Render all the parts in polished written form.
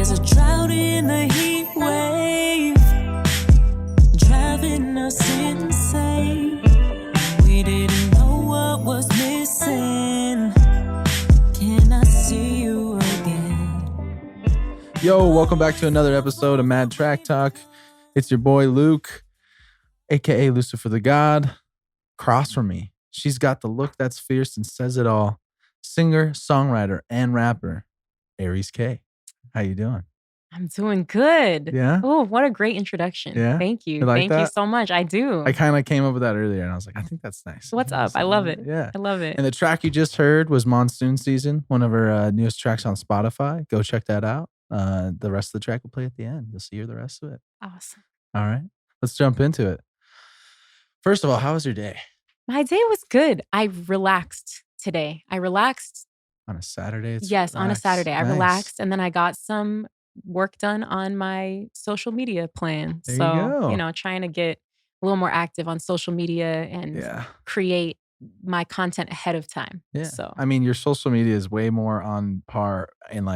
There's a drought in the heat wave, driving us insane. We didn't know what was missing. Can I see you again? Yo, welcome back to another episode of Mad Track Talk. It's your boy Luke, aka Lucifer the God. Across from me, she's got the look that's fierce and says it all. Singer, songwriter, and rapper, Aries Kae. How you doing? I'm doing good. Yeah? Oh, what a great introduction. Yeah? Thank you. You like Thank you that? so much. I do. I kind of came up with that earlier, and I was like, I think that's nice. What's up? I love it. Yeah. I love it. And the track you just heard was Monsoon Season, one of our newest tracks on Spotify. Go check that out. The rest of the track will play at the end. You'll see the rest of it. Awesome. All right. Let's jump into it. First of all, how was your day? My day was good. I relaxed today. I relaxed. On a Saturday? Yes, on a Saturday. I Nice. relaxed and then I got some work done on my social media plan. There you go. Trying to get a little more active on social media and Yeah. create my content ahead of time. Yeah. So I mean, your social media is way more on par and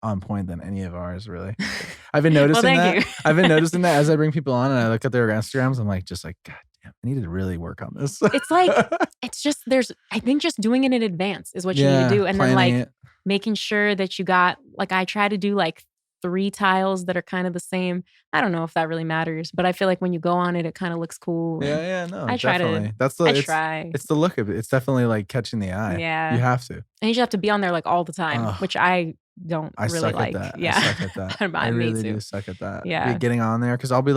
on point than any of ours, really. I've been noticing thank that. you. I've been noticing that as I bring people on and I look at their Instagrams, I'm like, God damn, I need to really work on this. It's like, it's just, I think just doing it in advance is what you need to do. And then planning it. making sure that you got, I try to do 3 tiles that are kind of the same. I don't know if that really matters, but I feel like when you go on it, it kind of looks cool. Yeah, no, I try definitely. try. It's the look of it. It's definitely catching the eye. Yeah. You have to. And you just have to be on there all the time, which I don't I really suck like. at that. Yeah. I suck at that. I really do suck at that. Yeah. Getting on there because I'll be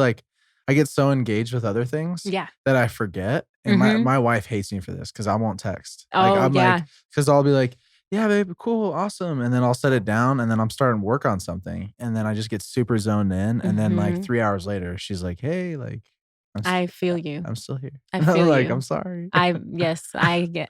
I get so engaged with other things that I forget. And my wife hates me for this because I won't text. Because I'll be like, yeah, babe, cool, awesome. And then I'll set it down and then I'm starting to work on something. And then I just get super zoned in. And then 3 hours later, she's like, hey, I feel you. I'm still here. I feel you. I'm sorry. I get,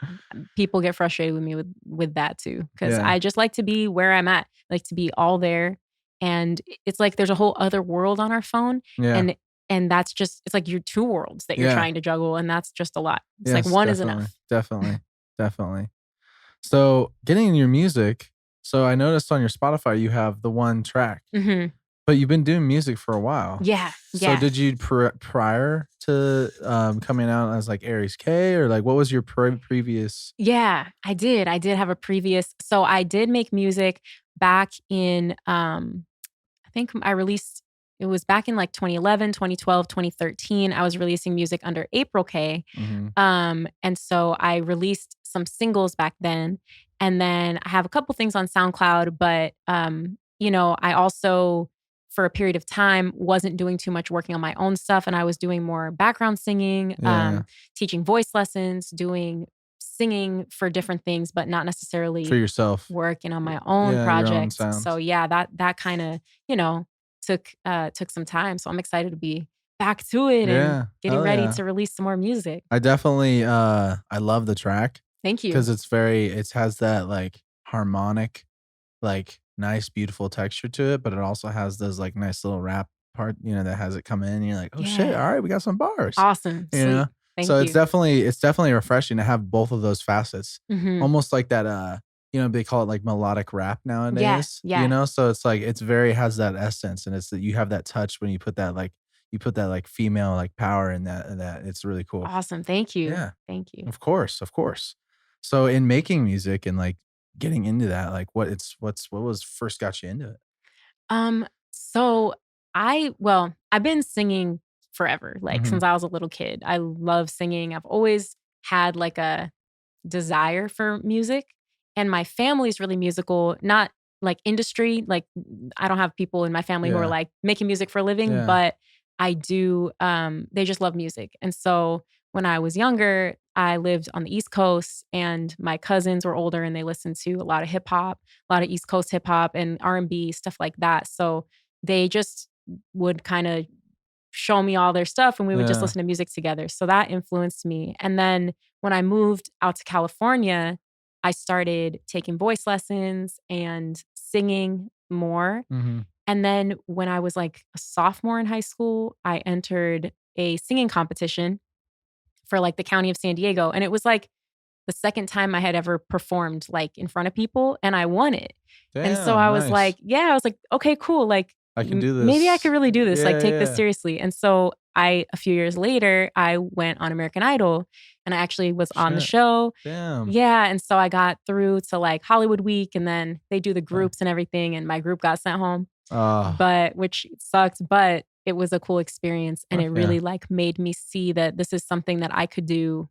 people get frustrated with me with that too. Because I just like to be where I'm at, like to be all there. And it's there's a whole other world on our phone. Yeah. And that's just, it's you're 2 worlds that you're trying to juggle. And that's just a lot. It's one is enough. Definitely. So getting in your music. So I noticed on your Spotify, you have the one track, but you've been doing music for a while. Yeah. So did you prior to coming out as Aries Kae or what was your previous? Yeah, I did. I did have a previous. So I did make music back in, I think I released, it was back in 2011, 2012, 2013. I was releasing music under April Kae. And so I released some singles back then. And then I have a couple things on SoundCloud, but, I also, for a period of time, wasn't doing too much working on my own stuff. And I was doing more background singing, teaching voice lessons, doing singing for different things, but not necessarily for yourself, working on my own projects. So that kind of, took some time. So I'm excited to be back to it and getting ready to release some more music. I definitely, I love the track. Thank you. Because it has that harmonic, nice, beautiful texture to it, but it also has those nice little rap part, that has it come in and you're like, oh shit, all right, we got some bars. Awesome. You know? Thank you. you. It's definitely refreshing to have both of those facets. Almost like that, they call it melodic rap nowadays. Yeah. So it's it's very has that essence and it's that you have that touch when you put that female power in that it's really cool. Awesome. Thank you. Yeah. Thank you. Of course. So in making music and getting into that, what was first got you into it? So I've been singing forever, since I was a little kid. I love singing. I've always had a desire for music, and my family's really musical, not industry. I don't have people in my family who are making music for a living, but I do. They just love music. And so when I was younger, I lived on the East Coast and my cousins were older and they listened to a lot of hip hop, a lot of East Coast hip hop and R&B, stuff like that. So they just would kind of show me all their stuff and we would just listen to music together. So that influenced me. And then when I moved out to California, I started taking voice lessons and singing more. And then when I was a sophomore in high school, I entered a singing competition for the county of San Diego. And it was the second time I had ever performed like in front of people, and I won it. Damn, and so I was like, okay, cool. Like I can do this. Maybe I could really do this. Like take this seriously. And so a few years later, I went on American Idol and I actually was on the show. Damn. Yeah. And so I got through to like Hollywood Week, and then they do the groups and everything. And my group got sent home, which sucks, but it was a cool experience. And it really like made me see that this is something that I could do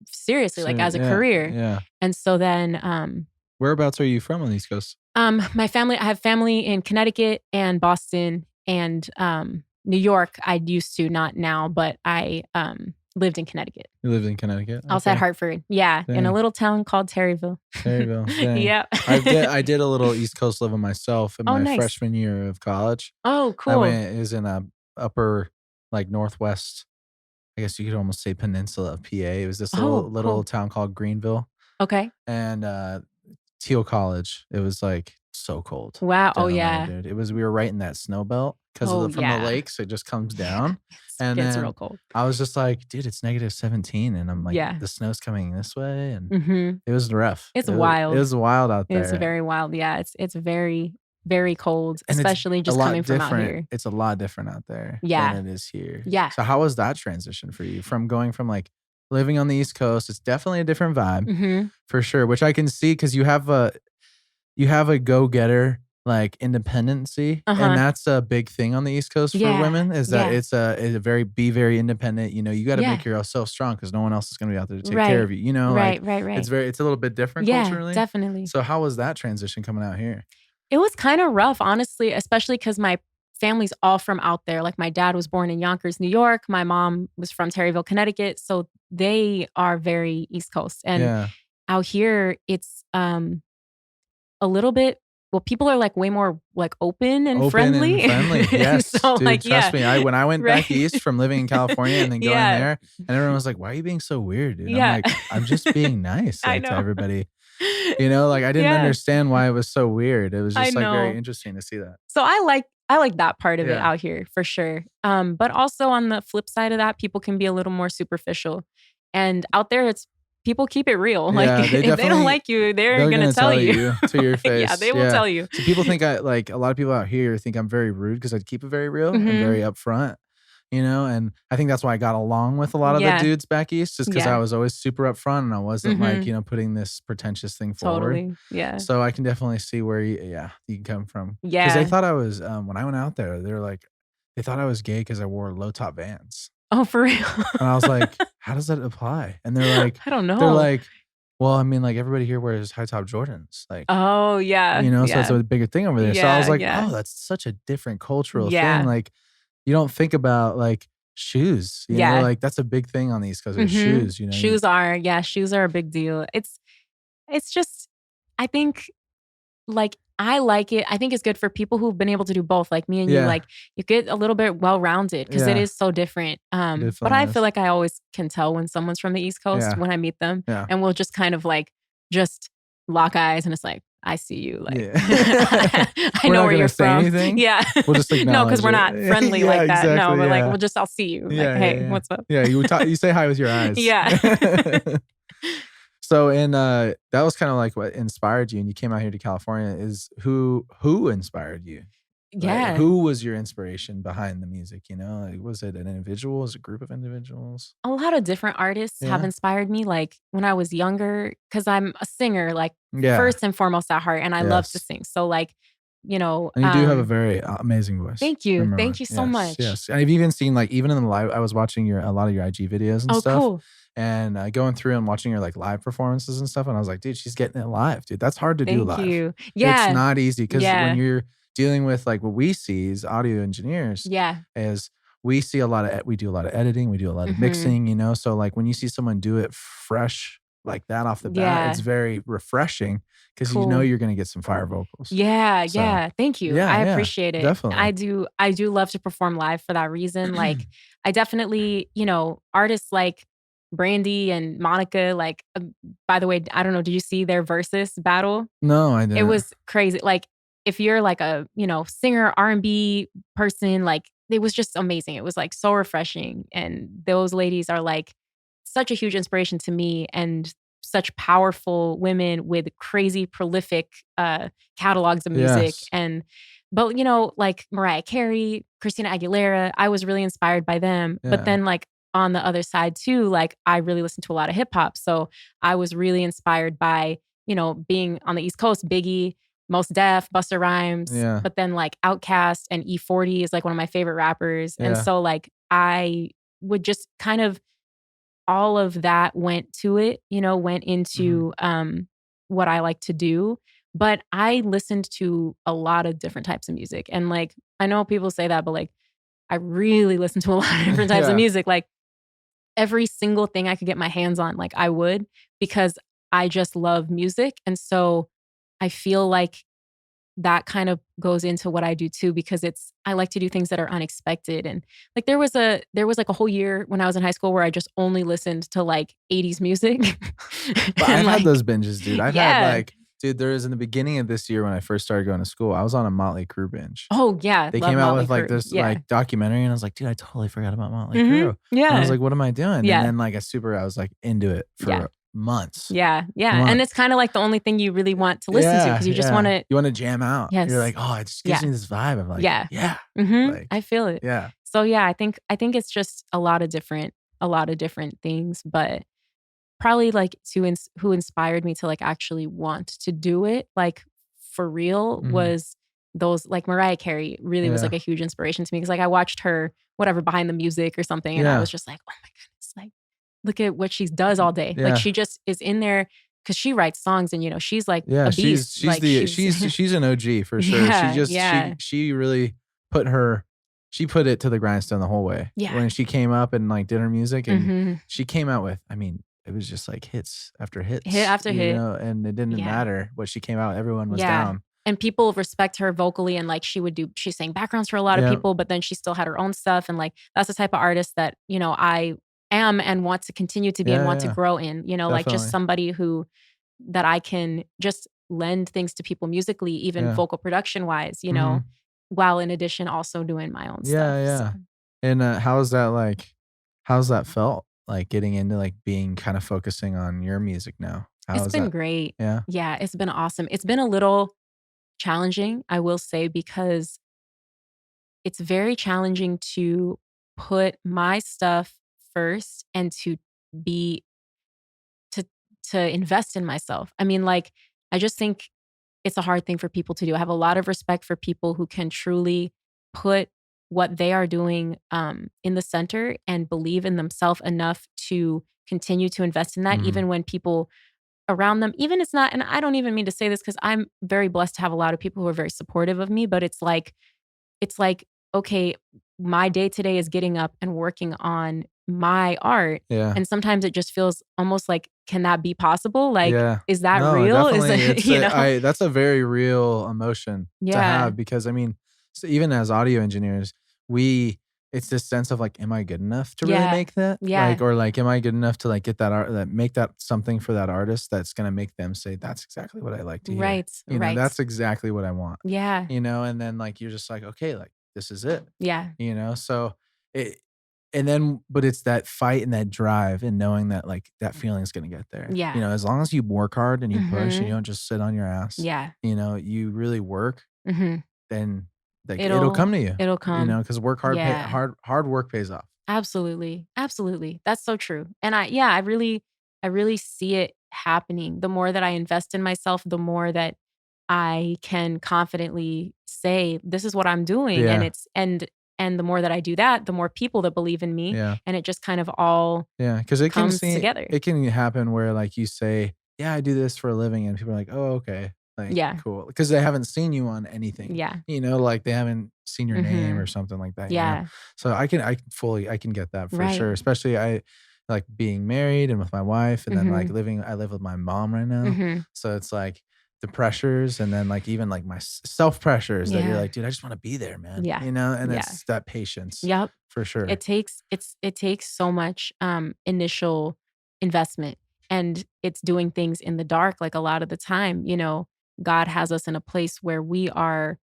seriously, like as a career. Yeah. And so then, whereabouts are you from on the East Coast? My family, I have family in Connecticut and Boston and New York. I used to, not now, but I lived in Connecticut. You lived in Connecticut? I was at Hartford. Yeah. Dang. In a little town called Terryville. Yeah. I did a little East Coast living myself in my freshman year of college. Oh, cool. It was in a upper, like northwest, I guess you could almost say peninsula of PA. It was this little town called Greenville. Okay. And Teal College. It was like so cold. Wow. Oh yeah. There, dude. We were right in that snow belt because from the lakes, it just comes down. And it's real cold. I was just like, dude, it's -17. And I'm like, the snow's coming this way. And it was rough. It's wild. It was wild out there. It's very wild. Yeah. It's very, very cold, and especially just coming from out here. It's a lot different out there than it is here. Yeah. So how was that transition for you from going from like living on the East Coast? It's definitely a different vibe for sure, which I can see because you have a go-getter like independency, and that's a big thing on the East Coast for women. Is that it's a very independent. You know, you got to make yourself strong because no one else is going to be out there to take care of you. You know, right. It's a little bit different culturally. Definitely. So how was that transition coming out here? It was kind of rough, honestly, especially because my family's all from out there. Like my dad was born in Yonkers, New York. My mom was from Terryville, Connecticut. So they are very East Coast. And out here, it's a little bit, well, people are like way more like open and friendly. Yes, so, dude, like, trust me. When I went back east from living in California and then going there, and everyone was like, "Why are you being so weird, dude?" I'm like, "I'm just being nice to everybody." You know, like I didn't understand why it was so weird. It was just like very interesting to see that. So I like that part of it out here for sure. But also on the flip side of that, people can be a little more superficial. And out there, people keep it real. Like if they don't like you, they're gonna tell you to your face. They will tell you. So people think a lot of people out here think I'm very rude because I keep it very real and very upfront. You know, and I think that's why I got along with a lot of the dudes back east, just because I was always super upfront and I wasn't like, you know, putting this pretentious thing forward. Totally. Yeah. So I can definitely see where you can come from. Yeah. Because they thought I was, when I went out there, they thought I was gay because I wore low top Vans. Oh, for real? And I was like, how does that apply? And they're like, I don't know. They're like, well, I mean, like everybody here wears high top Jordans. Like, oh, yeah. You know, so it's a bigger thing over there. So I was like, oh, that's such a different cultural thing. Like, you don't think about like shoes, you know, like that's a big thing on the East Coast. Shoes, you know, shoes are a big deal. It's just, I think like I like it. I think it's good for people who've been able to do both, like me and you. Like you get a little bit well-rounded because it is so different. But I feel like I always can tell when someone's from the East Coast when I meet them, and we'll just kind of like just lock eyes, and it's like, I see you. Like, I know where you're from. Anything. Yeah. We'll just no, because we're not friendly like that. Exactly, no, we're like, I'll see you. Like, hey, what's up? Yeah, you say hi with your eyes. Yeah. So, that was kind of like what inspired you, and you came out here to California. Is who inspired you? Yeah. Like, who was your inspiration behind the music? You know, like, was it an individual? Was it a group of individuals? A lot of different artists have inspired me. Like when I was younger, because I'm a singer, like first and foremost at heart, and I love to sing. So like, you know, and you do have a very amazing voice. Thank you. Thank you so much. Yes. And I've even seen like, even in the live, I was watching a lot of your IG videos and stuff. Cool. And going through and watching your like live performances and stuff. And I was like, dude, she's getting it live, dude. That's hard to do live. Thank you. Yeah. It's not easy because when you're dealing with like what we see as audio engineers, is we do a lot of editing, we do a lot of mixing, you know? So like when you see someone do it fresh like that off the bat, it's very refreshing because you know you're going to get some fire vocals. Yeah. Thank you. I appreciate it. Definitely. I do love to perform live for that reason. Like I definitely, you know, artists like Brandy and Monica, like, by the way, I don't know, did you see their versus battle? No, I didn't. It was crazy. Like if you're like a, you know, singer, R&B person, like it was just amazing. It was like so refreshing. And those ladies are like such a huge inspiration to me and such powerful women with crazy prolific catalogs of music. But, you know, like Mariah Carey, Christina Aguilera, I was really inspired by them. But then like on the other side too, like I really listened to a lot of hip hop. So I was really inspired by, you know, being on the East Coast, Biggie, Mos Def, Busta Rhymes. But then like Outkast and E40 is like one of my favorite rappers. And so like I would just kind of, all of that went to it, you know, went into what I like to do. But I listened to a lot of different types of music. And like, I know people say that, but like, I really listen to a lot of different types of music. Like every single thing I could get my hands on, like I would, because I just love music. And so I feel like that kind of goes into what I do too, because I like to do things that are unexpected. And like there was like a whole year when I was in high school where I just only listened to like 80s music. But I've had those binges, dude. I've had like, dude, there was in the beginning of this year when I first started going to school, I was on a Motley Crue binge. Oh yeah. They came out with like this like documentary and I was like, dude, I totally forgot about Motley Crue. Yeah. And I was like, what am I doing? And then like I was like into it for months. Months. And it's kind of like the only thing you really want to listen to, because you just want to. You want to jam out. Yes. You're like, oh, it just gives me this vibe. I'm like, like, I feel it. Yeah. So I think it's just a lot of different things, but probably like who inspired me to like actually want to do it, like for real, was those like Mariah Carey really was like a huge inspiration to me, because like I watched her Behind the Music or something, and I was just like, oh my goodness, like look at what she does all day. Like she just is in there because she writes songs, and you know she's like a beast. She's an OG for sure. She really put it to the grindstone the whole way. Yeah. When she came up and like did her music, and she came out with, I mean, it was just like hits after hits. Hit after hit. Know? And it didn't matter what she came out. Everyone was down. And people respect her vocally, and like she sang backgrounds for a lot of people, but then she still had her own stuff. And like, that's the type of artist that, you know, I am and want to continue to be and want to grow in, you know, like just somebody that I can just lend things to people musically, even vocal production wise, you know, while in addition also doing my own stuff. Yeah. So. And how's that felt? Like getting into like being kind of focusing on your music now? It's been great. Yeah. Yeah, it's been awesome. It's been a little challenging, I will say, because it's very challenging to put my stuff first and to invest in myself. I mean, like, I just think it's a hard thing for people to do. I have a lot of respect for people who can truly put what they are doing in the center and believe in themselves enough to continue to invest in that, even when people around them, even it's not, and I don't even mean to say this because I'm very blessed to have a lot of people who are very supportive of me, but it's like, okay, my day to day is getting up and working on my art. Yeah. And sometimes it just feels almost like, can that be possible? Like, is that real? Is it, that's a very real emotion to have, because I mean, so even as audio engineers, it's this sense of like, am I good enough to really make that? Yeah. Like, or like, am I good enough to like get that art, that make that something for that artist that's going to make them say, that's exactly what I like to hear. Right. You know, that's exactly what I want. Yeah. You know, and then like, you're just like, okay, like this is it. Yeah. You know, so but it's that fight and that drive and knowing that like that feeling is going to get there. Yeah. You know, as long as you work hard and you push and you don't just sit on your ass. Yeah. You know, you really work, then like, it'll come to you. It'll come. You know, because hard work pays off. Absolutely. Absolutely. That's so true. And I really see it happening. The more that I invest in myself, the more that I can confidently say, this is what I'm doing. Yeah. And the more that I do that, the more people that believe in me. Yeah. And it just kind of all because it comes together. It can happen where like you say, yeah, I do this for a living. And people are like, oh, okay. Like, cool. Because they haven't seen you on anything. Yeah. You know, like they haven't seen your name or something like that. Yeah. You know? So I can get that for sure. Especially I like being married and with my wife, and then like I live with my mom right now. So it's like the pressures, and then like even like my self pressures that you're like, dude, I just want to be there, man. Yeah. You know, and it's that patience. Yep. For sure. It takes so much initial investment, and it's doing things in the dark. Like a lot of the time, you know, God has us in a place where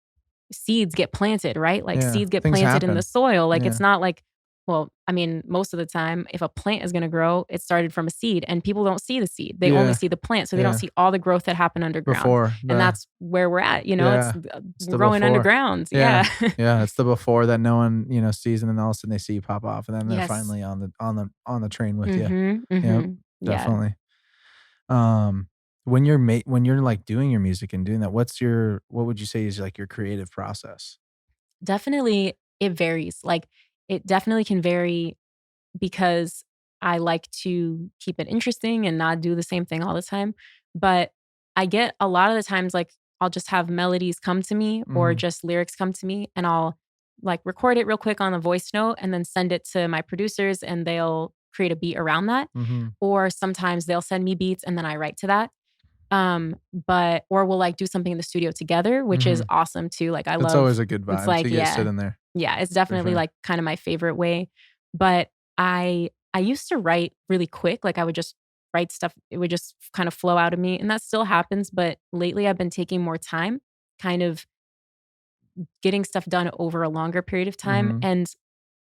seeds get planted, right? Like seeds get planted in the soil. Like it's not like well, I mean, most of the time, if a plant is going to grow, it started from a seed, and people don't see the seed. They only see the plant. So they don't see all the growth that happened underground. And that's where we're at. You know, it's growing underground. Yeah. It's the before that no one, sees, and then all of a sudden they see you pop off, and then they're finally on the train with you. Yep, definitely. When you're like doing your music and doing that, what would you say is like your creative process? Definitely, it varies. Like, it definitely can vary because I like to keep it interesting and not do the same thing all the time. But I get a lot of the times, like, I'll just have melodies come to me or just lyrics come to me, and I'll like record it real quick on a voice note and then send it to my producers, and they'll create a beat around that. Or sometimes they'll send me beats and then I write to that. Or we'll like do something in the studio together, which is awesome too. Like, I love. It's always a good vibe. It's like, to get sit in there. Yeah, it's definitely like kind of my favorite way. But I used to write really quick. Like, I would just write stuff. It would just kind of flow out of me. And that still happens. But lately I've been taking more time, kind of getting stuff done over a longer period of time. And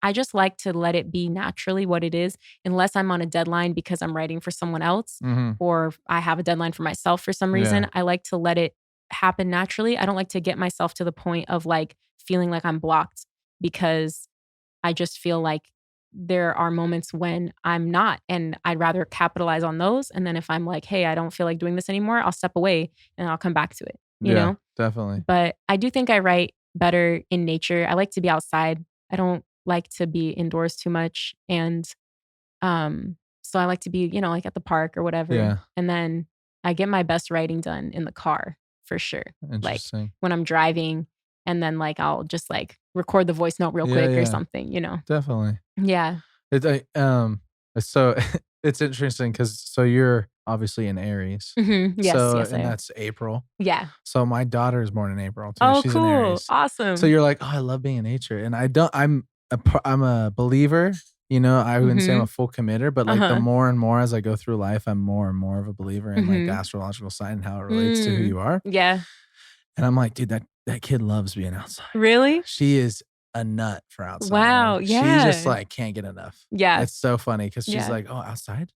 I just like to let it be naturally what it is, unless I'm on a deadline because I'm writing for someone else or I have a deadline for myself for some reason. I like to let it happen naturally. I don't like to get myself to the point of like feeling like I'm blocked, because I just feel like there are moments when I'm not, and I'd rather capitalize on those. And then if I'm like, hey, I don't feel like doing this anymore, I'll step away and I'll come back to it, you know? Definitely. But I do think I write better in nature. I like to be outside. I don't like to be indoors too much. And so I like to be, like at the park or whatever. Yeah. And then I get my best writing done in the car for sure. Like Interesting. when I'm driving, and then like I'll just like record the voice note real quick or something, Definitely. Yeah. So it's interesting because you're obviously in Aries. Yes, and that's April. Yeah. So my daughter is born in April too. Oh, She's cool. in Aries. Awesome. So you're like, oh, I love being in nature, and I'm a believer. I wouldn't say I'm a full committer, but like the more and more as I go through life, I'm more and more of a believer in like the astrological sign and how it relates to who you are. Yeah. And I'm like, dude, that kid loves being outside. Really? She is a nut for outside. Wow. Yeah. She just like can't get enough. Yeah. It's so funny because she's like, oh, outside.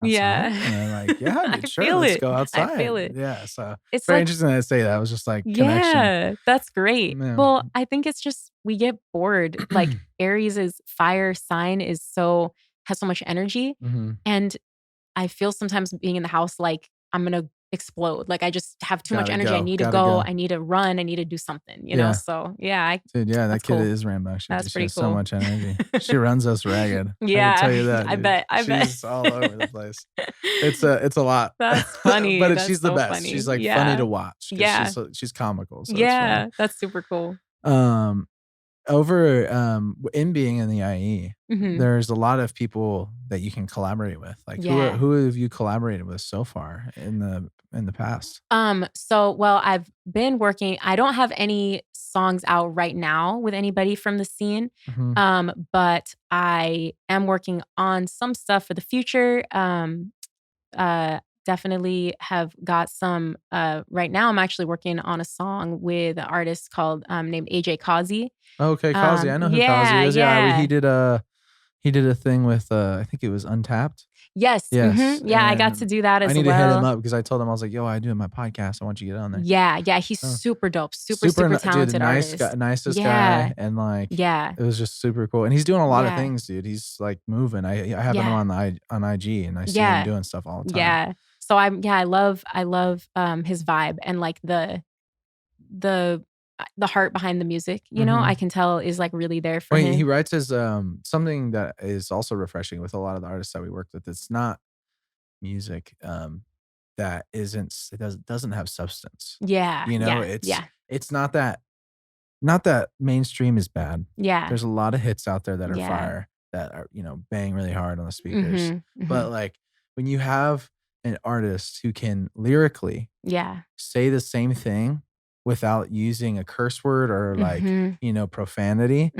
Yeah. And I'm like, yeah, dude, sure, let's go outside. I feel it. Yeah. So it's very like, interesting that I say that. I was just like, connection. Yeah, that's great. Yeah. Well, I think it's just, we get bored. Like Aries' fire sign has so much energy. And I feel sometimes being in the house, like I'm going to explode. Like I just have too much energy. I need to go. I need to run. I need to do something, you know? So yeah. Dude, yeah, that kid is rambunctious. That's pretty cool. So much energy. She runs us ragged. Yeah. I can tell you that. I bet. She's all over the place. It's a lot. That's funny. But she's the best. Funny. She's like funny to watch. Yeah. She's comical. So that's super cool. In being in the IE, there's a lot of people that you can collaborate with. Like who have you collaborated with so far in the past? Well, I've been working. I don't have any songs out right now with anybody from the scene. But I am working on some stuff for the future. Definitely have got some. Right now, I'm actually working on a song with an artist named Causey. Okay, Causey. I know who Causey is. Yeah, he did a thing with I think it was Untapped. Yes. Yeah, I got to do that as well. I need to hit him up because I told him, I was like, yo, I do my podcast. I want you to get on there. Yeah. He's super dope. Super talented dude, artist. Nicest guy. And like, it was just super cool. And he's doing a lot of things, dude. He's like moving. I have him on IG and I see him doing stuff all the time. Yeah. So I love his vibe and like the heart behind the music, I can tell is like really there for him. He writes as something that is also refreshing with a lot of the artists that we work with. It's not music that doesn't have substance. Yeah. It's not that mainstream is bad. Yeah. There's a lot of hits out there that are fire, that are, bang really hard on the speakers. But like when you have an artist who can lyrically say the same thing without using a curse word or like, profanity.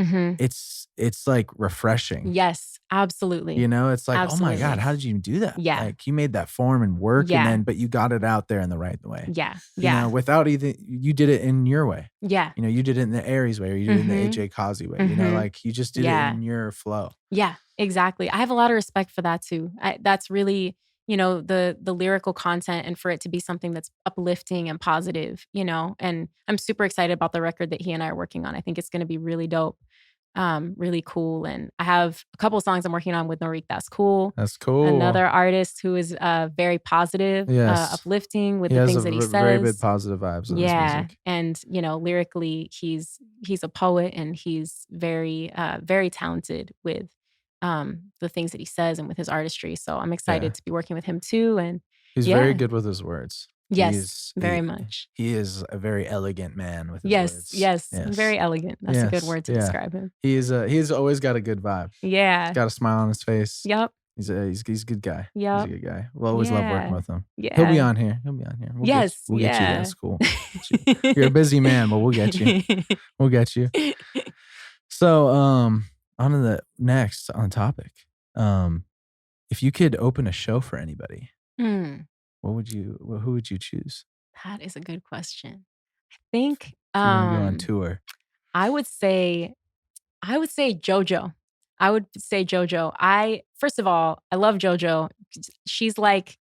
It's like refreshing. Yes, absolutely. It's like, oh my God, how did you do that? Yeah. Like you made that form and work but you got it out there in the right way. Yeah. Without you did it in your way. Yeah. You did it in the Aries way or you did it in the AJ Causey way. Like you just did it in your flow. Yeah, exactly. I have a lot of respect for that too. That's really, the lyrical content and for it to be something that's uplifting and positive, and I'm super excited about the record that he and I are working on. I think it's going to be really dope. Really cool. And I have a couple of songs I'm working on with Norik. That's cool. Another artist who is very positive, uplifting with the things that he says. Very big positive vibes in his music. And lyrically, he's a poet and he's very very talented with the things that he says and with his artistry. So I'm excited to be working with him too. And he's very good with his words. Yes, very much. He is a very elegant man with his words. Yes, very elegant. That's a good word to describe him. He's always got a good vibe. Yeah. He's got a smile on his face. Yep. He's a good guy. Yep. He's a good guy. We'll always love working with him. Yeah. He'll be on here. We'll get you. That's cool. You're a busy man, but we'll get you. We'll get you. So, on to the next on topic. If you could open a show for anybody, who would you choose? That is a good question. I think if you're gonna go on tour. I would say JoJo. First of all, I love JoJo. She's like,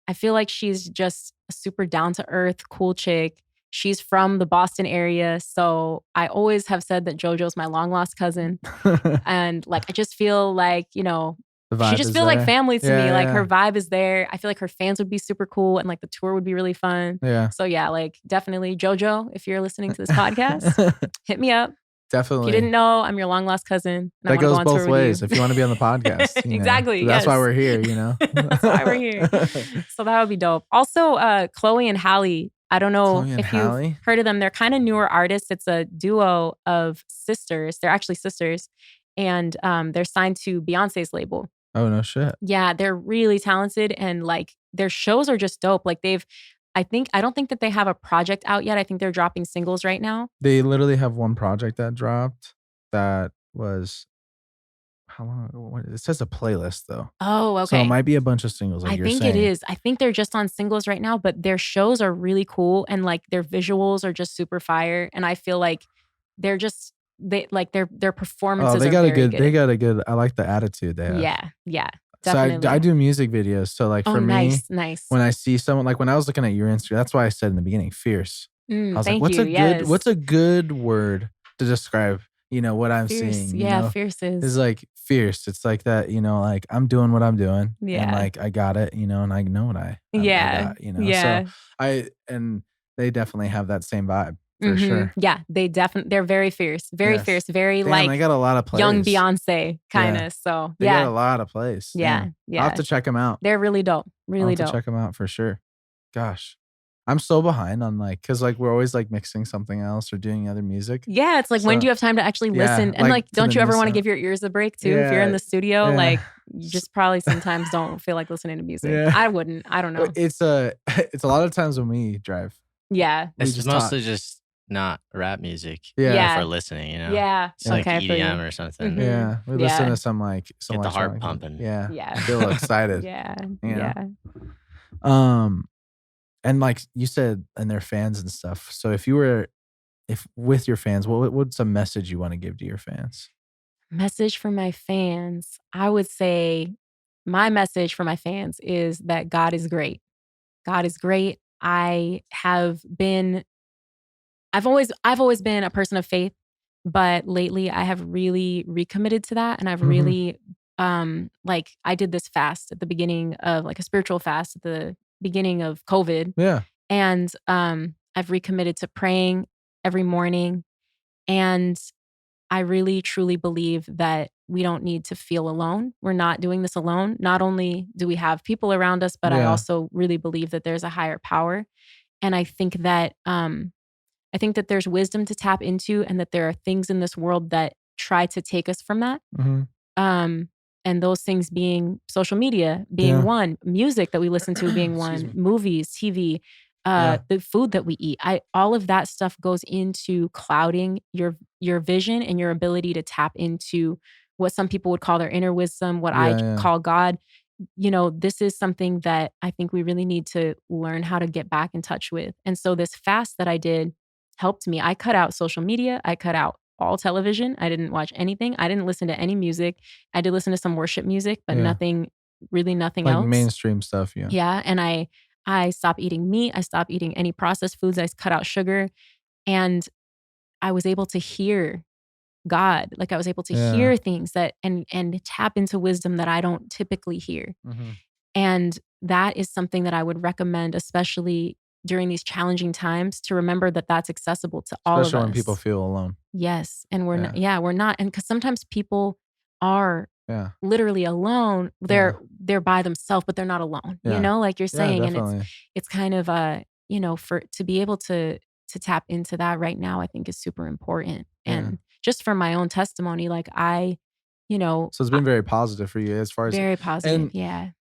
I feel like she's just a super down to earth, cool chick. She's from the Boston area. So I always have said that JoJo's my long lost cousin. And like, I just feel like, she just feels like family to me. Like her vibe is there. I feel like her fans would be super cool and like the tour would be really fun. Yeah. So yeah, like definitely JoJo, if you're listening to this podcast, hit me up. Definitely. If you didn't know, I'm your long lost cousin. That goes both ways. If you want to be on the podcast. Exactly. That's why we're here, That's why we're here. So that would be dope. Also, Chloe and Halle. I don't know if you've heard of them. They're kind of newer artists. It's a duo of sisters. They're actually sisters. And they're signed to Beyonce's label. Oh, no shit. Yeah, they're really talented. And like their shows are just dope. Like I don't think that they have a project out yet. I think they're dropping singles right now. They literally have one project that dropped that was, how long? It says a playlist though. Oh, okay. So it might be a bunch of singles like I think it is. I think they're just on singles right now, but their shows are really cool and like their visuals are just super fire. And I feel like their performances are very good. They got a good, I like the attitude they have. Yeah. Definitely. So I do music videos. So like for me, nice. When I see someone, like when I was looking at your Instagram, that's why I said in the beginning, fierce. I was like, what's a good word to describe, what I'm seeing? Yeah, fierce is. It's like fierce. It's like that, like I'm doing what I'm doing. Yeah. And like I got it, and I know what I got, Yeah. So and they definitely have that same vibe. For sure. Yeah, they're very fierce. Very fierce. Very like they got a lot of plays. Young Beyonce kind of. So they got a lot of plays. Yeah. I'll have to check them out. They're really dope. Really dope. To check them out for sure. Gosh. I'm so behind on because we're always like mixing something else or doing other music. Yeah, it's like when do you have time to actually listen? And like don't you ever want to give your ears a break too? If you're in the studio, like you just probably sometimes don't feel like listening to music. I wouldn't. I don't know. It's a lot of times when we drive. Yeah. It's mostly just not rap music. For listening, Yeah. It's like EDM or something. Mm-hmm. Yeah. We listen to some get the heart pumping. Yeah. Yeah. Feel excited. Yeah. And like you said, and their fans and stuff. So if with your fans, what's a message you want to give to your fans? Message for my fans. I would say my message for my fans is that God is great. God is great. I've always been a person of faith, but lately I have really recommitted to that. And I've really, I did this fast at the beginning of like a spiritual fast at the beginning of COVID. Yeah. And I've recommitted to praying every morning. And I really, truly believe that we don't need to feel alone. We're not doing this alone. Not only do we have people around us, but I also really believe that there's a higher power. And I think that there's wisdom to tap into and that there are things in this world that try to take us from that. Mm-hmm. And those things being social media, being one, music that we listen to being one, movies, TV, the food that we eat. All of that stuff goes into clouding your vision and your ability to tap into what some people would call their inner wisdom, what I call God. This is something that I think we really need to learn how to get back in touch with. And so this fast that I did helped me. I cut out social media. I cut out all television. I didn't watch anything. I didn't listen to any music. I did listen to some worship music, but nothing like else. Mainstream stuff. Yeah. Yeah. And I stopped eating meat. I stopped eating any processed foods. I cut out sugar. And I was able to hear God. Like I was able to hear things that and tap into wisdom that I don't typically hear. Mm-hmm. And that is something that I would recommend, especially during these challenging times, to remember that that's accessible to all of us. Especially when people feel alone. Yes. And we're not. And because sometimes people are literally alone. They're by themselves, but they're not alone. Like you're saying. And it's kind of to be able to tap into that right now, I think is super important. And just for my own testimony, like so it's been very positive for you as far as very positive.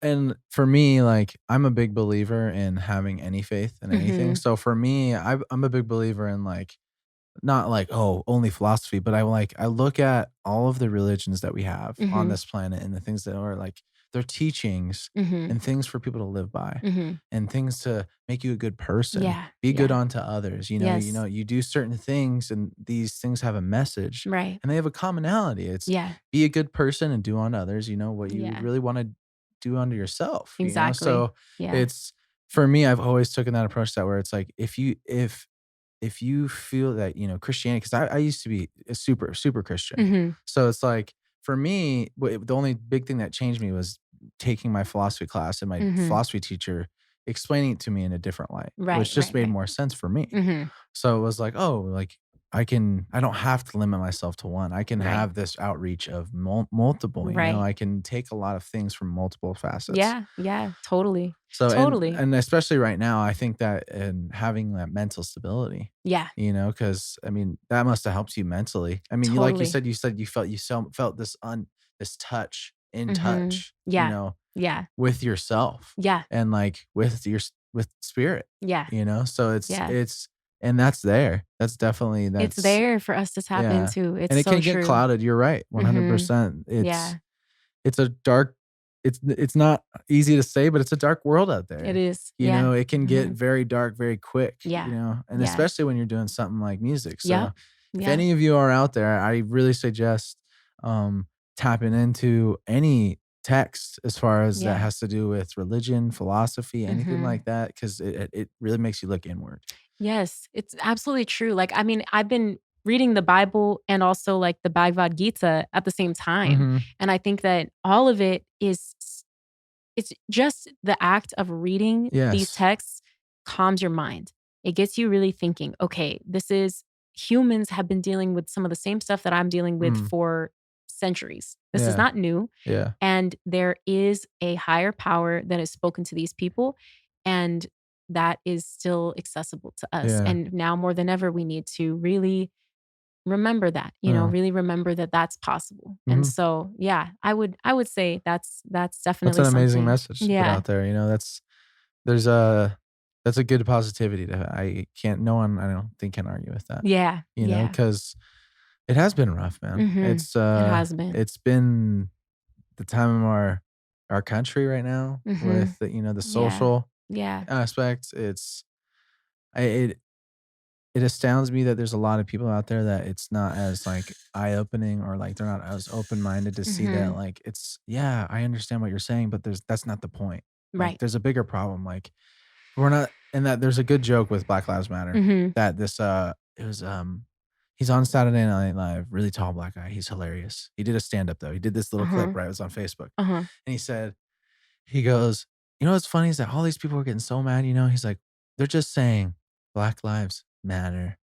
And for me, like I'm a big believer in having any faith in anything. So for me, I'm a big believer in like, not like, only philosophy, but I look at all of the religions that we have on this planet and the things that are like their teachings and things for people to live by and things to make you a good person, be good unto others. You do certain things and these things have a message, right? And they have a commonality. It's be a good person and do unto others, what you really want to do unto yourself. Exactly. So it's, for me, I've always taken that approach that where it's like, if you feel that, Christianity, because I used to be a super, super Christian. So it's like, for me, the only big thing that changed me was taking my philosophy class and my philosophy teacher explaining it to me in a different light, which just made more sense for me. So it was like, I don't have to limit myself to one. I can have this outreach of multiple, I can take a lot of things from multiple facets. Yeah, totally. So, totally. And especially right now, I think that in having that mental stability, because I mean, that must have helped you mentally. I mean, like you said you felt this touch in touch, with yourself. And like with spirit. So it's, and that's there. That's definitely, it's there for us to tap into. It's and it so can get clouded. You're right. 100%. It's a dark, it's not easy to say, but it's a dark world out there. It is. It can get very dark very quick. And especially when you're doing something like music. So if any of you are out there, I really suggest tapping into any text as far as that has to do with religion, philosophy, anything like that, because it really makes you look inward. Yes, it's absolutely true. Like, I mean, I've been reading the Bible and also like the Bhagavad Gita at the same time. And I think that all of it it's just the act of reading these texts calms your mind. It gets you really thinking, okay, humans have been dealing with some of the same stuff that I'm dealing with for centuries. This is not new. And there is a higher power that has spoken to these people. And that is still accessible to us. And now more than ever, we need to really remember that, really remember that that's possible. And so, I would say that's definitely an amazing something. message to put out there. That's a good positivity I don't think can argue with that. Because it has been rough, man. It has been. It's been the time of our country right now with the social aspect. It astounds me that there's a lot of people out there that it's not as like eye-opening, or like they're not as open-minded to see that like it's I understand what you're saying, but that's not the point. Like, there's a bigger problem. Like, we're not, and that there's a good joke with Black Lives Matter that this it was he's on Saturday Night Live, really tall black guy. He's hilarious. He did a stand-up though. He did this little clip, right? It was on Facebook. And he goes, what's funny is that all these people are getting so mad, he's like, they're just saying Black Lives Matter.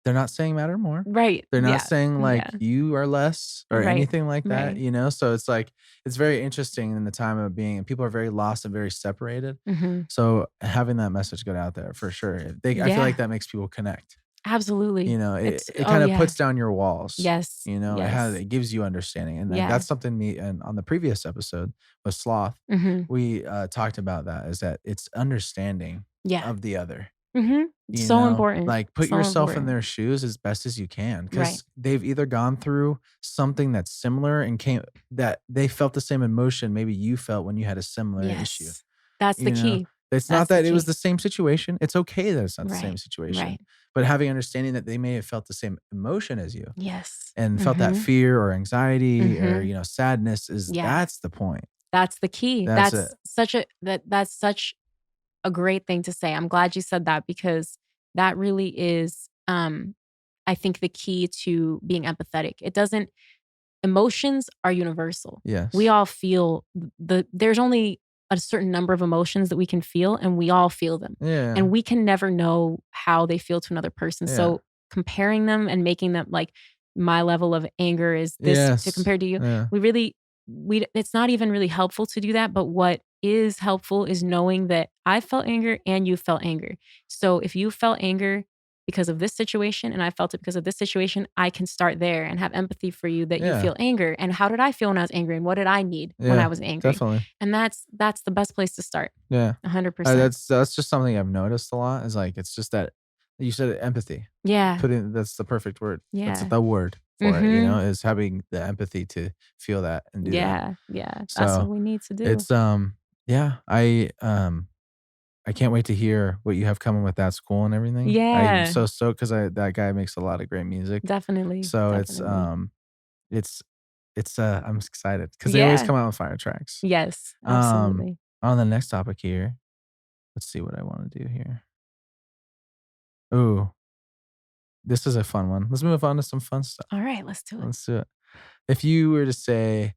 They're not saying matter more. Right. They're not saying like you are less or anything like that, So it's like, it's very interesting in the time of being, and people are very lost and very separated. So having that message get out there for sure. I feel like that makes people connect. Absolutely. It kind of puts down your walls. Yes. It gives you understanding. And that's something and on the previous episode with sloth, we talked about that, is that it's understanding of the other. So important. Like put so yourself important. in their shoes as best as you can, because they've either gone through something that's similar and that they felt the same emotion maybe you felt when you had a similar issue. That's the key. It's not that it was the same situation. It's okay that it's not the same situation. Right. But having understanding that they may have felt the same emotion as you. Yes. And felt that fear or anxiety or, sadness that's the point. That's the key. That's such a great thing to say. I'm glad you said that, because that really is, I think, the key to being empathetic. Emotions are universal. Yes. We all feel there's only a certain number of emotions that we can feel, and we all feel them. Yeah. And we can never know how they feel to another person. Yeah. So comparing them and making them like, my level of anger is this to compare to you. Yeah. It's not even really helpful to do that. But what is helpful is knowing that I felt anger and you felt anger. So if you felt anger because of this situation and I felt it because of this situation, I can start there and have empathy for you that you feel anger. And how did I feel when I was angry? And what did I need when I was angry? Definitely. And that's the best place to start. Yeah. 100%. That's just something I've noticed a lot, is like, it's just that you said empathy. Yeah. That's the perfect word. Yeah. That's the word for it, is having the empathy to feel that and do that. Yeah. That's what we need to do. It's, I can't wait to hear what you have coming with that school and everything. Yeah. I'm so stoked, because that guy makes a lot of great music. Definitely. So definitely. it's I'm excited, because they always come out with fire tracks. Yes, absolutely. On the next topic here, let's see what I want to do here. Ooh, this is a fun one. Let's move on to some fun stuff. All right, let's do it. Let's do it. If you were to say,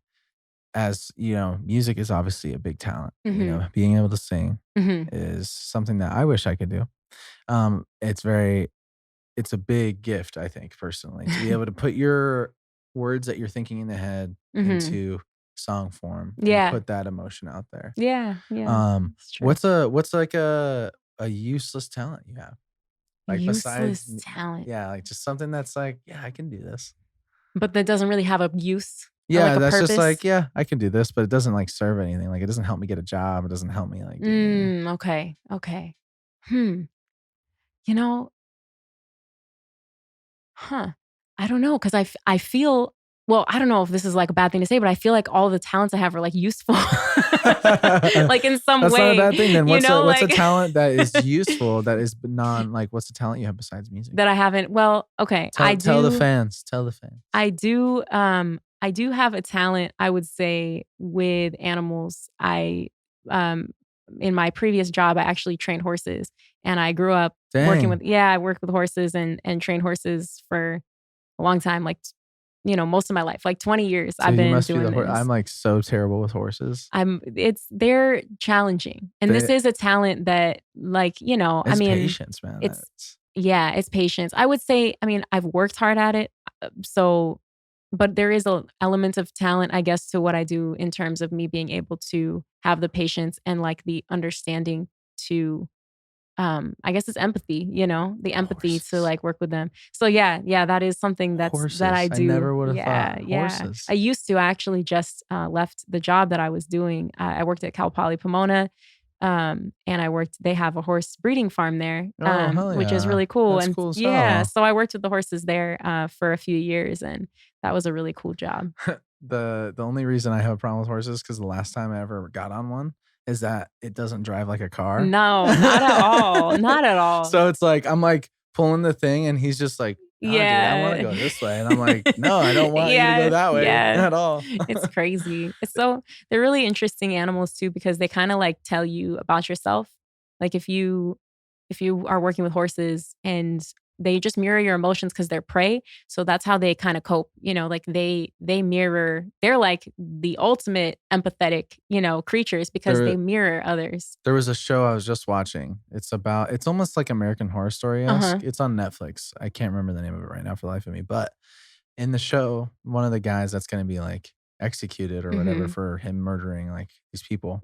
as music is obviously a big talent. Being able to sing is something that I wish I could do. It's a big gift, I think, personally, to be able to put your words that you're thinking in the head into song form. And put that emotion out there. Yeah. What's like a useless talent you have? Like useless talent. Yeah, like just something that's like, I can do this. But that doesn't really have a use. Yeah, that's purpose. Just like, I can do this, but it doesn't like serve anything. Like, it doesn't help me get a job. It doesn't help me like. Okay. I don't know, because I feel. Well, I don't know if this is like a bad thing to say, but I feel like all the talents I have are like useful, like in some way. That's not a bad thing. Then what's a talent that is useful? That is like, what's the talent you have besides music that I haven't? Well, okay, tell the fans. I do. I do have a talent, I would say, with animals. In my previous job, I actually trained horses, and I grew up working with. I worked with horses and trained horses for a long time, like. Most of my life, like 20 years, so I've been doing this. I'm like so terrible with horses. They're challenging. And this is a talent that, like, it's patience, man. It's patience. I would say, I've worked hard at it. But there is an element of talent, I guess, to what I do in terms of me being able to have the patience and like the understanding to, I guess it's empathy, the empathy to like work with them. So yeah, that is something that I do. I never would have thought. Horses. I used to. I actually just left the job that I was doing. I worked at Cal Poly Pomona, and they have a horse breeding farm there, which is really cool. That's and cool as hell. So I worked with the horses there for a few years, and that was a really cool job. The only reason I have a problem with horses, because the last time I ever got on one, is that it doesn't drive like a car. No, not at all. Not at all. So it's like, I'm like pulling the thing and he's just like, dude, I want to go this way. And I'm like, no, I don't want you to go that way at all. It's crazy. They're really interesting animals too, because they kind of like tell you about yourself. Like if you are working with horses, and they just mirror your emotions because they're prey. So that's how they kind of cope. Like they mirror, they're like the ultimate empathetic, creatures, because they mirror others. There was a show I was just watching. It's almost like American Horror Story. It's on Netflix. I can't remember the name of it right now for the life of me. But in the show, one of the guys that's going to be like executed or whatever for him murdering like these people.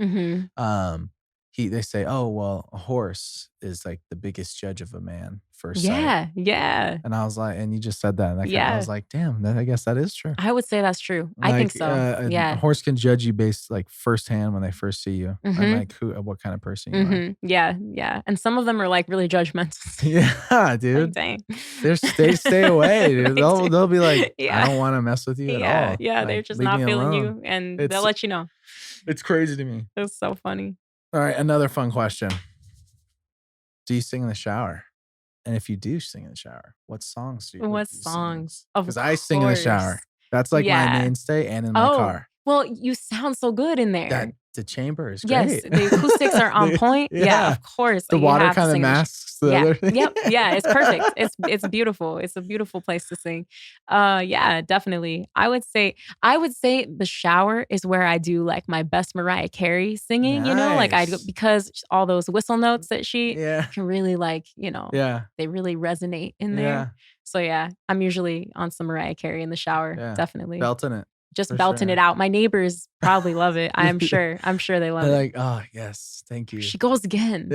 they say, oh, well, a horse is like the biggest judge of a man first Yeah, sight. yeah. And I was like, and you just said that. And I was like, damn, I guess that is true. I would say that's true. Like, I think so. A horse can judge you based like firsthand when they first see you. And like what kind of person you are. Yeah, yeah. And some of them are like really judgmental. Yeah, dude. Like, dang. They stay away, dude. They'll be like, I don't want to mess with you at all. Yeah, like, they're just not feeling you and they'll let you know. It's crazy to me. It's so funny. All right, another fun question. Do you sing in the shower? And if you do sing in the shower, what songs do you What songs? Because I sing in the shower. That's like my mainstay and in my car. Well, you sound so good in there. The chamber is great. Yes, the acoustics are on point. Yeah, of course. The water kind of masks the other thing. Yep. Yeah, it's perfect. It's beautiful. It's a beautiful place to sing. Yeah, definitely. I would say the shower is where I do like my best Mariah Carey singing, nice. You know, like because all those whistle notes that she can really like, you know, they really resonate in there. Yeah. So yeah, I'm usually on some Mariah Carey in the shower, definitely. Belting it. Just belting it out. My neighbors probably love it. I'm sure. I'm sure they love it. They're like, oh, yes. Thank you. She goes again.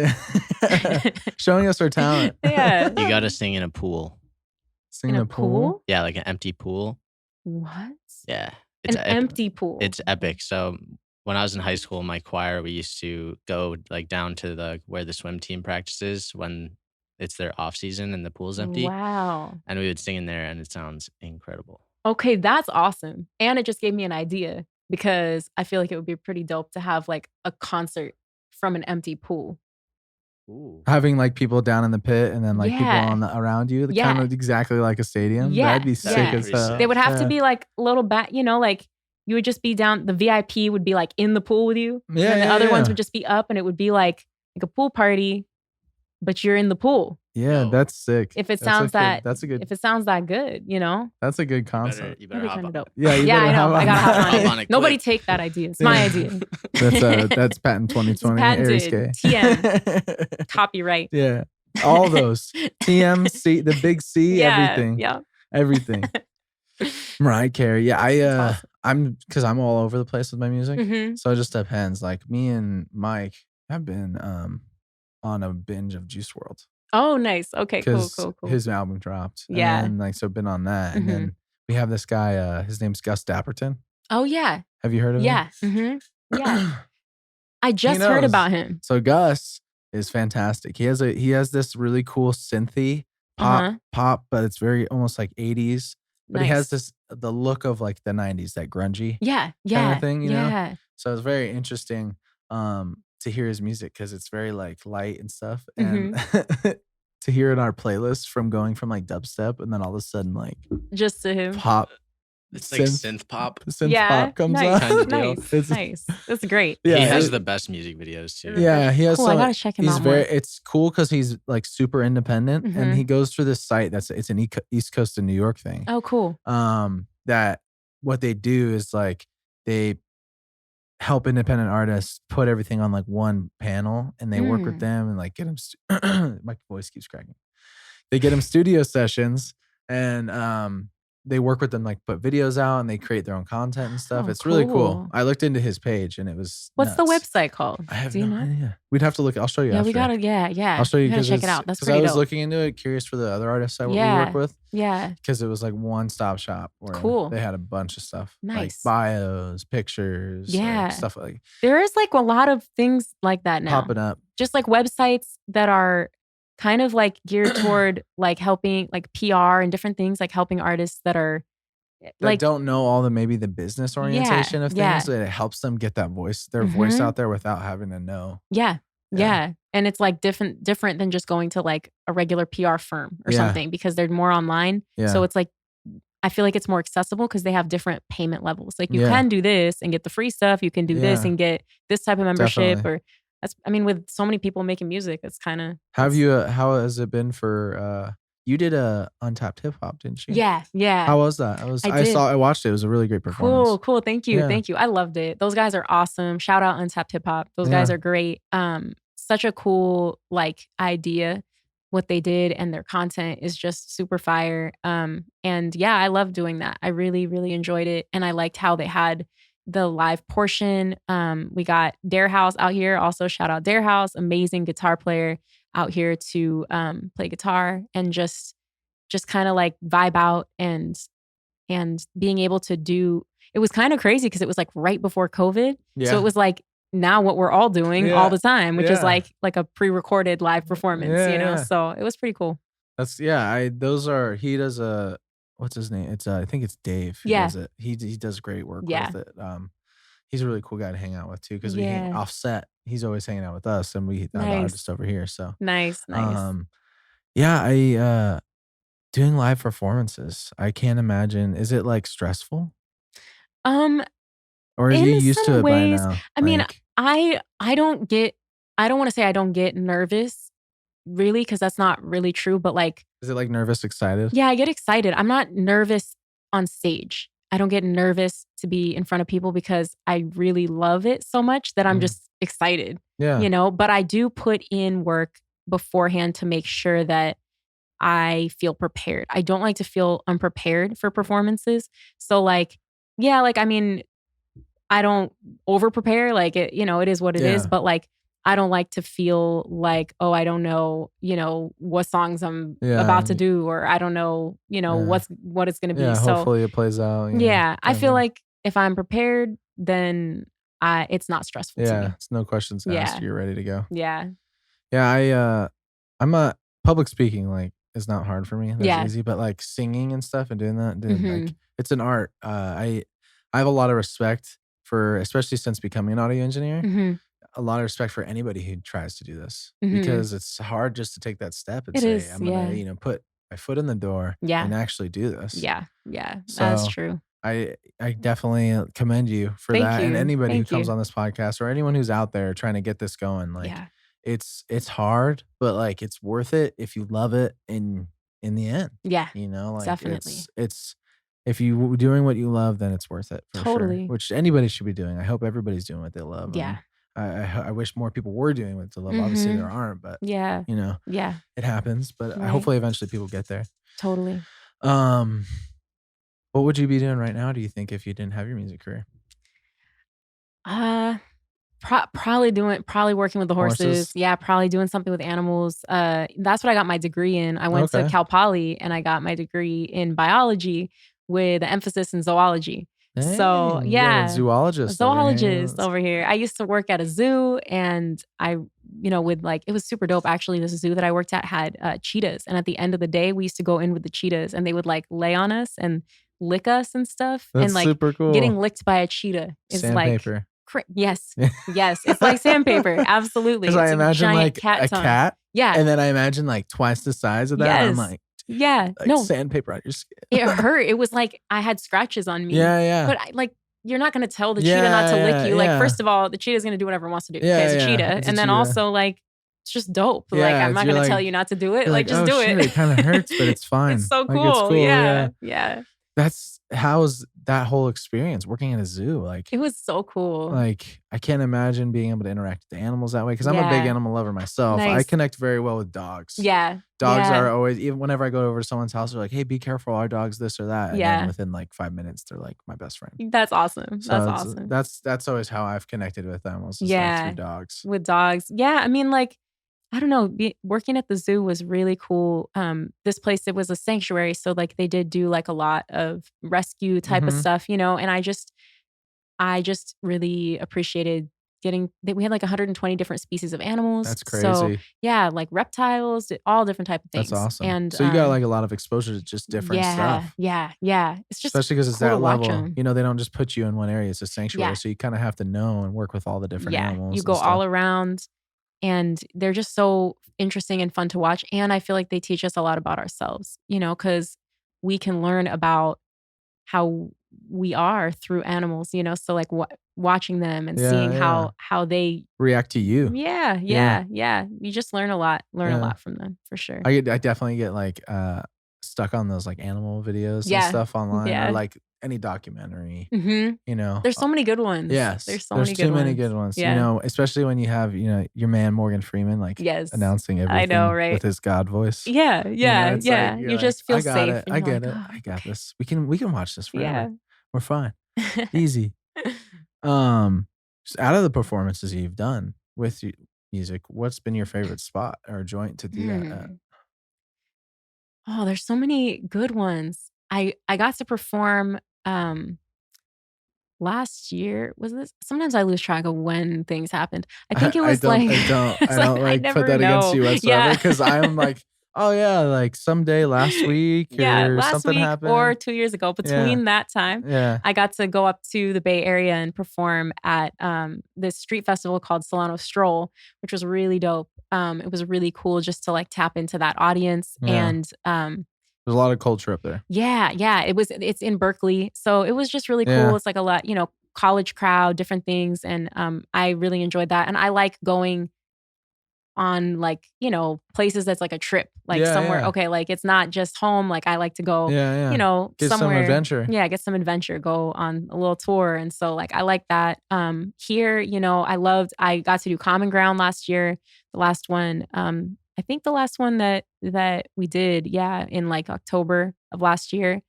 Showing us her talent. Yeah. You got to sing in a pool. Sing in a pool? Yeah, like an empty pool. What? Yeah. It's an empty pool. It's epic. So when I was in high school, my choir, we used to go like down to where the swim team practices when it's their off season and the pool's empty. Wow. And we would sing in there and it sounds incredible. Okay, that's awesome. And it just gave me an idea because I feel like it would be pretty dope to have like a concert from an empty pool. Ooh. Having like people down in the pit and then like people around you, kind of exactly like a stadium. Yeah. That'd be sick as hell. They would have to be like a little you know, like you would just be down, the VIP would be like in the pool with you. Yeah. And the other ones would just be up and it would be like a pool party, but you're in the pool. Yeah, that's sick. If it sounds if it sounds that good, you know, that's a good concept. You better hop on. Yeah, I know. I gotta hop on it. Nobody take that idea. It's my idea. That's patent 2020. Aries Kae. TM. Copyright. Yeah, all those TMC, the big C, everything. Yeah, everything. Mariah Carey. Yeah, I'm because I'm all over the place with my music, so it just depends. Like me and Mike have been on a binge of Juice WRLD. Oh, nice. Okay, cool. His album dropped. Yeah. And like, so been on that. And then we have this guy, his name's Gus Dapperton. Oh, yeah. Have you heard of him? Yeah. Yeah. I just heard about him. So Gus is fantastic. He has this really cool synthy pop, but it's very almost like 80s. But he has the look of like the 90s, that grungy kind of thing, you know? So it's very interesting. To hear his music because it's very like light and stuff, and to hear in our playlist from going from like dubstep and then all of a sudden like just to him pop, it's like synth pop. Synth pop comes nice. on. Nice, nice. That's great. Yeah, he has the best music videos too. Yeah, he has. Cool, I gotta check him out. It's cool because he's like super independent, and he goes through this site it's an East Coast of New York thing. Oh, cool. That what they do is like they help independent artists put everything on like one panel, and they work with them and like get them. My voice keeps cracking. They get them studio sessions, and they work with them, like put videos out, and they create their own content and stuff. It's really cool. I looked into his page, and it was What's the website called? I have no idea. We'd have to look. I'll show you. Yeah, after. we gotta. Yeah. I'll show you because check it out. That's pretty I was dope. looking into it, curious for the other artists we work with. Yeah. Because it was like one stop shop. Where cool. They had a bunch of stuff. Nice. Like bios, pictures. like stuff like. There is like a lot of things like that now. Popping up. Just like websites that are kind of like geared toward like helping like PR and different things, like helping artists that are like don't know all the business orientation of things. It helps them get that voice, their voice out there without having to know. Yeah. And it's like different than just going to like a regular PR firm or something because they're more online. Yeah. So it's like, I feel like it's more accessible because they have different payment levels. Like you can do this and get the free stuff. You can do this and get this type of membership. Definitely. With so many people making music, it's kind of. How has it been for, you did a Untapped Hip Hop, didn't you? Yeah. How was that? I watched it. It was a really great performance. Cool. Thank you. I loved it. Those guys are awesome. Shout out Untapped Hip Hop. Those guys are great. Such a cool like idea. What they did and their content is just super fire. And I love doing that. I really, really enjoyed it. And I liked how they had the live portion. We got Dare House out here. Also, shout out Dare House, amazing guitar player out here to play guitar and just kind of like vibe out and being able to do. It was kind of crazy because it was like right before COVID, so it was like now what we're all doing all the time, which is like a pre-recorded live performance, you know. So it was pretty cool. That's he does a. What's his name? It's I think it's Dave. Who does it. He does great work with it. He's a really cool guy to hang out with too because we hang offset. He's always hanging out with us, and we have the artist over here. So nice. Doing live performances. I can't imagine. Is it like stressful? Or are you used to it by now? I mean, I don't want to say I don't get nervous, really, because that's not really true. But like, is it like nervous, excited? Yeah, I get excited. I'm not nervous on stage. I don't get nervous to be in front of people because I really love it so much that I'm just excited. Yeah. You know, but I do put in work beforehand to make sure that I feel prepared. I don't like to feel unprepared for performances. So like, I mean, I don't over prepare. Like it, you know, it is what it is. But like, I don't like to feel like, oh, I don't know, you know, what songs I'm about to do, or I don't know, you know, what it's going to be. Yeah, so hopefully it plays out. I feel like if I'm prepared, then it's not stressful to me. Yeah, it's no questions asked. You're ready to go. Yeah. Yeah, I'm a public speaking, like, is not hard for me. That's easy. But like singing and stuff and doing that, like, it's an art. I have a lot of respect for, especially since becoming an audio engineer, a lot of respect for anybody who tries to do this because it's hard just to take that step and say, I'm gonna, you know, put my foot in the door and actually do this. Yeah, so that's true. I definitely commend you for that. And anybody who comes on this podcast or anyone who's out there trying to get this going, like it's hard, but like it's worth it if you love it in the end. Yeah. You know, like definitely. It's if you doing what you love, then it's worth it. For sure. Which anybody should be doing. I hope everybody's doing what they love. Yeah. I wish more people were doing what they love. Obviously there aren't, but you know, it happens. But hopefully eventually people get there. Totally. What would you be doing right now, do you think, if you didn't have your music career? Probably working with the horses. Yeah, probably doing something with animals. That's what I got my degree in. I went to Cal Poly and I got my degree in biology with an emphasis in zoology. Dang, so zoologist over here. I used to work at a zoo, and I, you know, with like, it was super dope. Actually, this zoo that I worked at had cheetahs, and at the end of the day, we used to go in with the cheetahs, and they would like lay on us and lick us and stuff. That's and like super cool. Getting licked by a cheetah is sandpaper. Yes, it's like sandpaper. Absolutely. Because I imagine like a cat. Yeah, and then I imagine like twice the size of that. Yes. I'm like. Yeah, like sandpaper on your skin. It hurt. It was like I had scratches on me. Yeah. But you're not going to tell the cheetah not to lick you. Like, first of all, the cheetah's going to do whatever it wants to do. It's a cheetah. And then also, like, it's just dope. Like, I'm not going to tell you not to do it. Like, just do it. It kind of hurts, but it's fine. It's so cool. Like, it's cool. Yeah. How's that whole experience working in a zoo? Like, it was so cool. Like, I can't imagine being able to interact with the animals that way because I'm a big animal lover myself. Nice. I connect very well with dogs. Yeah. Dogs are always, even whenever I go over to someone's house, they're like, hey, be careful, our dog's this or that. And then within like 5 minutes, they're like my best friend. That's awesome. So that's awesome. That's always how I've connected with animals. Through dogs. With dogs. Yeah. I mean, like, I don't know, working at the zoo was really cool. This place, it was a sanctuary. So like they did do like a lot of rescue type of stuff, you know, and I just really appreciated we had like 120 different species of animals. That's crazy. So yeah, like reptiles, all different type of things. That's awesome. And so you got like a lot of exposure to just different stuff. Yeah. It's just especially because it's cool that level. You know, they don't just put you in one area. It's a sanctuary. Yeah. So you kind of have to know and work with all the different animals. You go all around. And they're just so interesting and fun to watch. And I feel like they teach us a lot about ourselves, you know, because we can learn about how we are through animals, you know. So like watching them and seeing how they react to you. Yeah. You just learn a lot from them for sure. I definitely get like stuck on those like animal videos and stuff online or like any documentary, you know. There's so many good ones. Yes. There's too many good ones. Yeah. You know, especially when you have, you know, your man Morgan Freeman like announcing everything I know, right? with his God voice. Yeah. You know, like, you just feel safe. I get it. I got this. We can watch this forever. We're fine. Easy. Just out of the performances you've done with music, what's been your favorite spot or joint to do that at? Oh, there's so many good ones. I got to perform last year. Was this? Sometimes I lose track of when things happened. I think it I was don't like I don't it's I like don't I like put never that against know. you whatsoever Yeah. because I'm like, oh yeah, like someday last week Yeah, or last something week or happened. 2 years ago. Yeah. Between that time, Yeah. I got to go up to the Bay Area and perform at this street festival called Solano Stroll, which was really dope. It was really cool just to like tap into that audience. Yeah. And There's a lot of culture up there. yeah. It's in Berkeley. So it was just really cool. Yeah. It's like a lot, college crowd, different things. And I really enjoyed that. And I like going on like, places that's like a trip, like Yeah, somewhere. yeah. Okay, like it's not just home. Like I like to go, Yeah. Get some somewhere. adventure. Yeah, get some adventure, go on a little tour. And so like I like that. Here, I got to do Common Ground last year. The last one, I think the last one that we did, in like October of last year.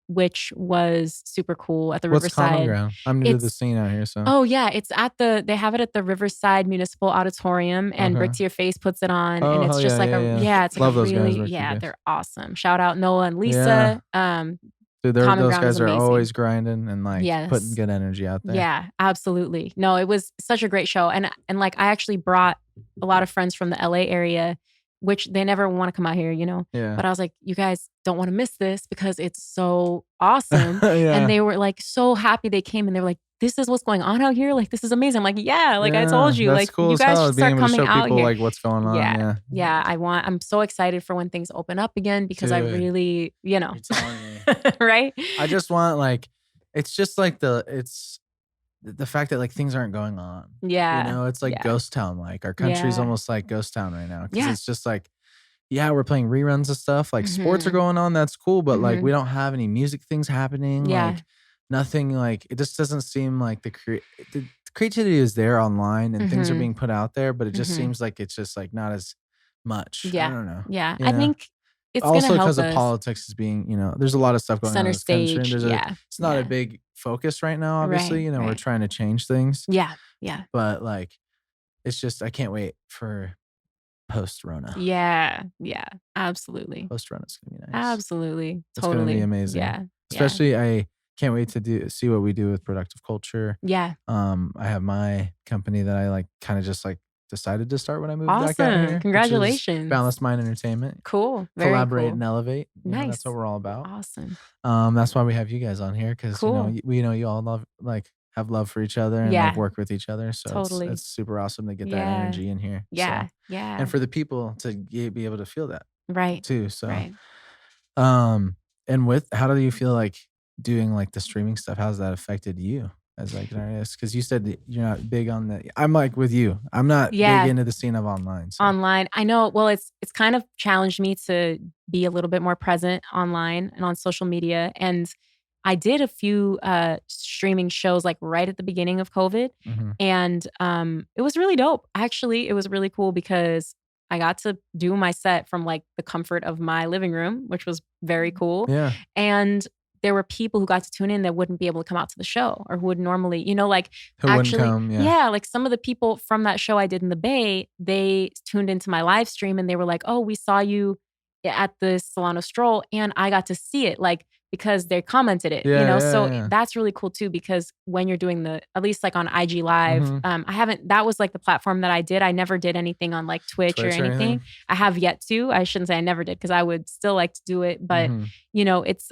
Which was super cool at the What's Riverside. Common Ground? I'm new to the scene out here, so. Oh yeah, they have it at the Riverside Municipal Auditorium, and Brick to Your Face puts it on, and it's just it's Love like those a guys, really Brick to Your Face. they're awesome. Shout out Noah and Lisa. Dude, Common those Ground guys is are amazing. always grinding and like Yes. putting good energy out there. Yeah, absolutely. No, it was such a great show, and like I actually brought a lot of friends from the LA area, which they never want to come out here, Yeah. But I was like, you guys don't want to miss this because it's so awesome. Yeah. And they were like so happy they came, and they were like, this is what's going on out here. Like, this is amazing. I'm like, yeah, like I told you, that's like cool you as guys hell, should being start able to coming show out people here. like what's going on. Yeah. I'm so excited for when things open up again because I Dude. really, You're telling me. right? I just want like, it's just like the fact that like things aren't going on. Yeah. It's like ghost town. Like our country's Yeah. almost like ghost town right now. Cause Yeah. it's just like, we're playing reruns of stuff. Like sports are going on. That's cool. But like, we don't have any music things happening. Yeah. Like nothing, like it just doesn't seem like the creativity is there online and things are being put out there, but it just seems like it's just like not as much. Yeah. I don't know. Yeah. You I know? think it's also gonna help because of us. politics is being, there's a lot of stuff going on Center in this country. stage. And it's not a big focus right now, obviously. Right, We're right. trying to change things. Yeah. But like, it's just, I can't wait for post-Rona. Yeah. Absolutely. Post-Rona is going to be nice. Absolutely. It's Totally. going to be amazing. Yeah. Especially, I can't wait to see what we do with productive culture. Yeah. I have my company that I like kind of just like decided to start when I moved back out here. Congratulations. Balanced Mind Entertainment. Cool. Very Collaborate cool. and elevate. Nice. That's what we're all about. Awesome. That's why we have you guys on here because Cool. we know you all love have love for each other and like work with each other. So Totally. it's super awesome to get that energy in here. Yeah. So, Yeah. and for the people to be able to feel that right. too. So Right. and how do you feel like doing like the streaming stuff? How's that affected you as like an artist? Because you said that you're not big on the. I'm like with you. I'm not big into the scene of online. So. Online, I know. Well, it's kind of challenged me to be a little bit more present online and on social media. And I did a few streaming shows like right at the beginning of COVID, and it was really dope. Actually, it was really cool because I got to do my set from like the comfort of my living room, which was very cool. Yeah, and there were people who got to tune in that wouldn't be able to come out to the show or who would normally, like who actually, wouldn't come, like some of the people from that show I did in the Bay, they tuned into my live stream and they were like, oh, we saw you at the Solano Stroll and I got to see it, like, because they commented it, so that's really cool too, because when you're doing at least like on IG Live, that was like the platform that I did. I never did anything on like Twitch or anything. I have yet to. I shouldn't say I never did because I would still like to do it. But, it's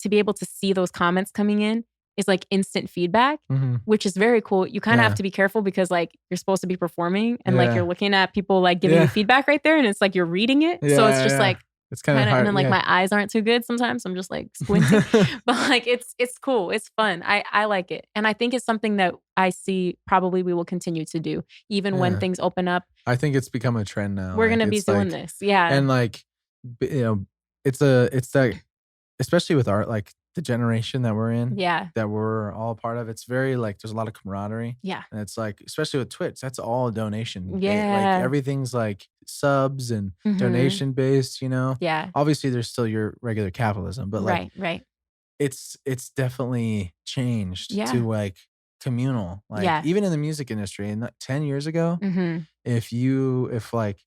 to be able to see those comments coming in is like instant feedback, which is very cool. You kind of have to be careful because like you're supposed to be performing and like you're looking at people like giving you feedback right there and it's like you're reading it. So it's just like, it's kind of hard. And then like my eyes aren't too good sometimes. I'm just like squinting, but like it's cool. It's fun. I like it. And I think it's something that I see probably we will continue to do even when things open up. I think it's become a trend now. We're going to be doing this. Yeah. And like, it's that, especially with art, like the generation that we're in, that we're all a part of. It's very like, there's a lot of camaraderie. Yeah. And it's like, especially with Twitch, that's all donation. Yeah. Like everything's like subs and donation based, Yeah. Obviously there's still your regular capitalism, but like, right. it's definitely changed to like communal. Like even in the music industry, and 10 years ago, if like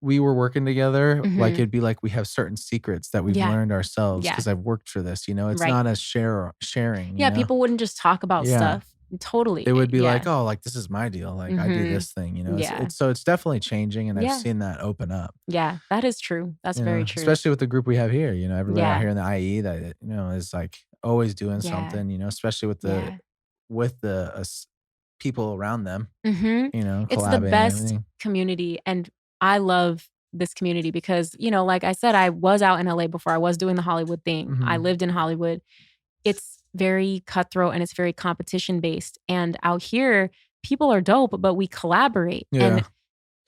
we were working together, like it'd be like we have certain secrets that we've learned ourselves because I've worked for this, it's not as sharing. Yeah, people wouldn't just talk about stuff. Totally. They would be like, oh, like this is my deal. Like I do this thing, it's definitely changing, and I've seen that open up. Yeah, that is true. That's very true. Especially with the group we have here, everybody out here in the IE that, is like always doing something, especially with the people around them, It's the best community. And I love this community because, like I said, I was out in LA before. I was doing the Hollywood thing. I lived in Hollywood. It's very cutthroat and it's very competition based. And out here, people are dope, but we collaborate. And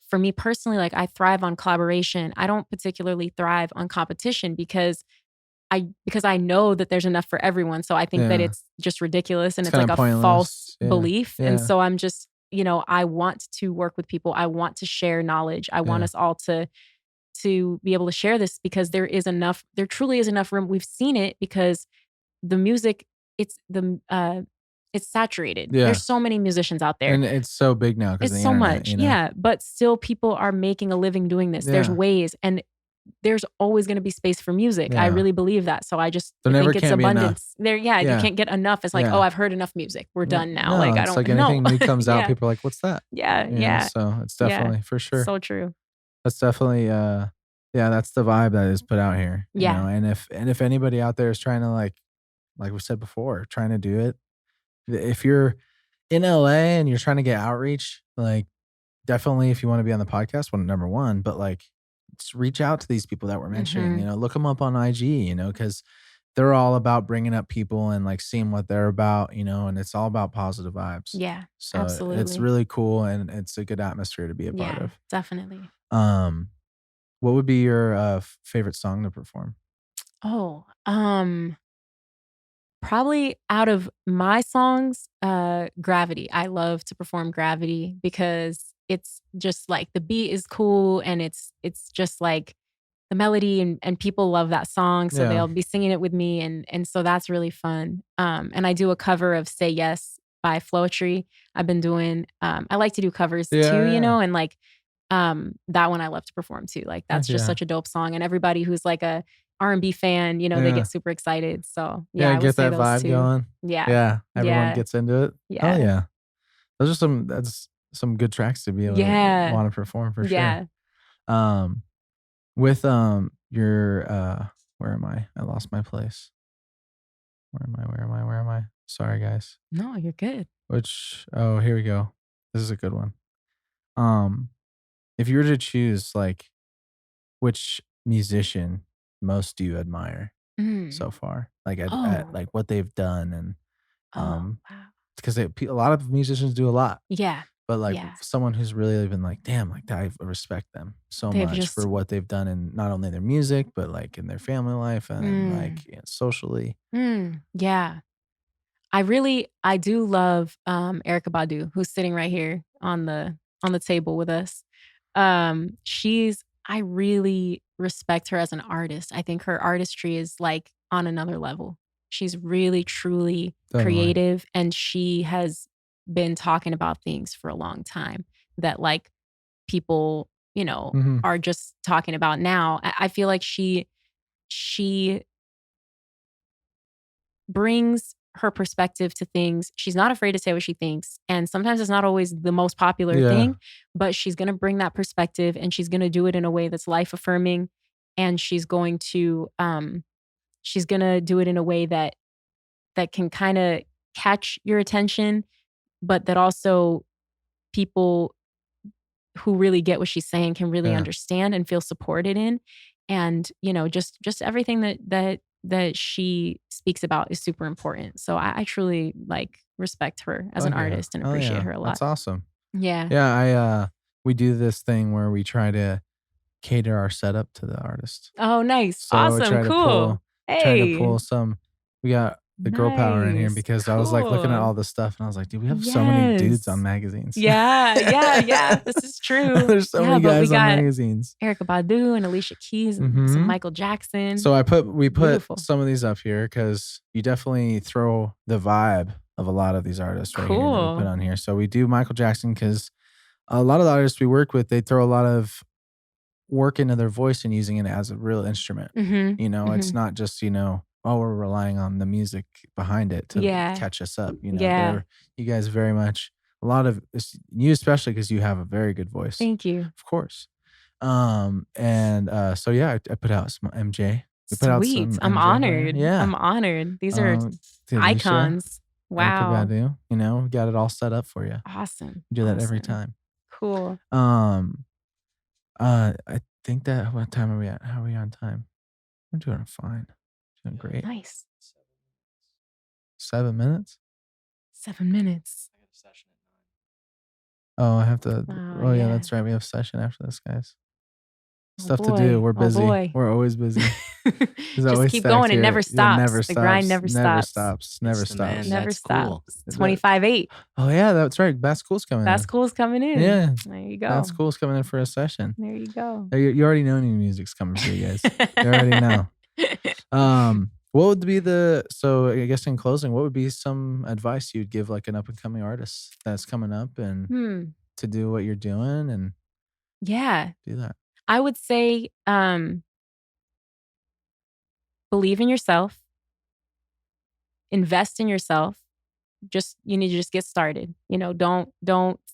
for me personally, like I thrive on collaboration. I don't particularly thrive on competition because I know that there's enough for everyone. So I think that it's just ridiculous and it's like a false belief. And so I'm just, I want to work with people. I want to share knowledge. I want us all to be able to share this because there truly is enough room. We've seen it because the music, it's saturated. There's so many musicians out there. And it's so big now because it's so much. But still people are making a living doing this. There's ways, and there's always going to be space for music. I really believe that. So I just think it's abundance. You can't get enough. It's like, oh, I've heard enough music. We're done now. No, like I don't it's like anything new comes out, people are like, what's that? So it's definitely for sure. So true. That's definitely that's the vibe that is put out here. And if anybody out there is trying to like we said before, trying to do it, if you're in LA and you're trying to get outreach, like definitely if you want to be on the podcast, number one, but like just reach out to these people that we're mentioning, look them up on IG, because they're all about bringing up people and like seeing what they're about, and it's all about positive vibes. Yeah, so absolutely. It's really cool and it's a good atmosphere to be a part of. Definitely. What would be your favorite song to perform? Oh, probably out of my songs, Gravity. I love to perform Gravity because it's just like the beat is cool and it's just like the melody and people love that song. So they'll be singing it with me. And so that's really fun. And I do a cover of Say Yes by Floetry. I've been doing, I like to do covers too, and like that one I love to perform too. Like that's just such a dope song. And everybody who's like a R&B fan, they get super excited. So I get that vibe going. Yeah. Everyone gets into it. Yeah. Oh yeah. Those are that's some good tracks to be able to want to perform for sure. Yeah. With your where am I? I lost my place. Where am I? Sorry guys. No, you're good. Here we go. This is a good one. If you were to choose like which musician most do you admire so far? Like at like what they've done and wow. Because a lot of musicians do a lot. Yeah. But like someone who's really been like, damn, like I respect them so much for what they've done in not only their music, but like in their family life and like socially. Yeah. I do love Erykah Badu, who's sitting right here on the table with us. I really respect her as an artist. I think her artistry is like on another level. She's really, truly creative, and she has been talking about things for a long time that like people, are just talking about now. I feel like she brings her perspective to things. She's not afraid to say what she thinks. And sometimes it's not always the most popular thing, but she's going to bring that perspective and she's going to do it in a way that's life affirming. And she's going to do it in a way that can kind of catch your attention, but that also people who really get what she's saying can really understand and feel supported in. And, just everything that she speaks about is super important. So I truly like respect her as an artist and appreciate her a lot. That's awesome. Yeah. Yeah. We do this thing where we try to cater our setup to the artist. Oh, nice. So awesome. Cool. Trying to pull some, we got girl power in here because I was like looking at all this stuff and I was like, dude, we have so many dudes on magazines. Yeah. This is true. There's so many guys on magazines. Erykah Badu and Alicia Keys and some Michael Jackson. So we put some of these up here because you definitely throw the vibe of a lot of these artists right here that we put on here. So we do Michael Jackson because a lot of the artists we work with, they throw a lot of work into their voice and using it as a real instrument. You know, it's not just, you know, we're relying on the music behind it to catch us up. You know, you guys very much, a lot of you, especially because you have a very good voice. Thank you. Of course. So I put out some MJ. Sweet. I'm honored. Yeah. I'm honored. These are icons. Wow. Badu, you know, we got it all set up for you. Awesome. We do that every time. Cool. I think that, what time are we at? How are we on time? I'm doing fine. Doing great. Nice. 7 minutes? 7 minutes. I got a session at 9. Oh, I have to. Oh, yeah, that's right. We have a session after this, guys. Stuff to do. We're busy. We're always busy. Just keep going. It never stops. The grind never stops. Never stops. Never stops. 25/8. Oh, yeah, that's right. Bass Cool's coming in. Bass Cool's coming in. Yeah. There you go. Bass Cool's coming in for a session. There you go. You already know new music's coming for you guys. You already know. What would be so I guess in closing, what would be some advice you'd give like an up and coming artist that's coming up and to do what you're doing and do that? I would say believe in yourself, invest in yourself. You need to just get started. You know, don't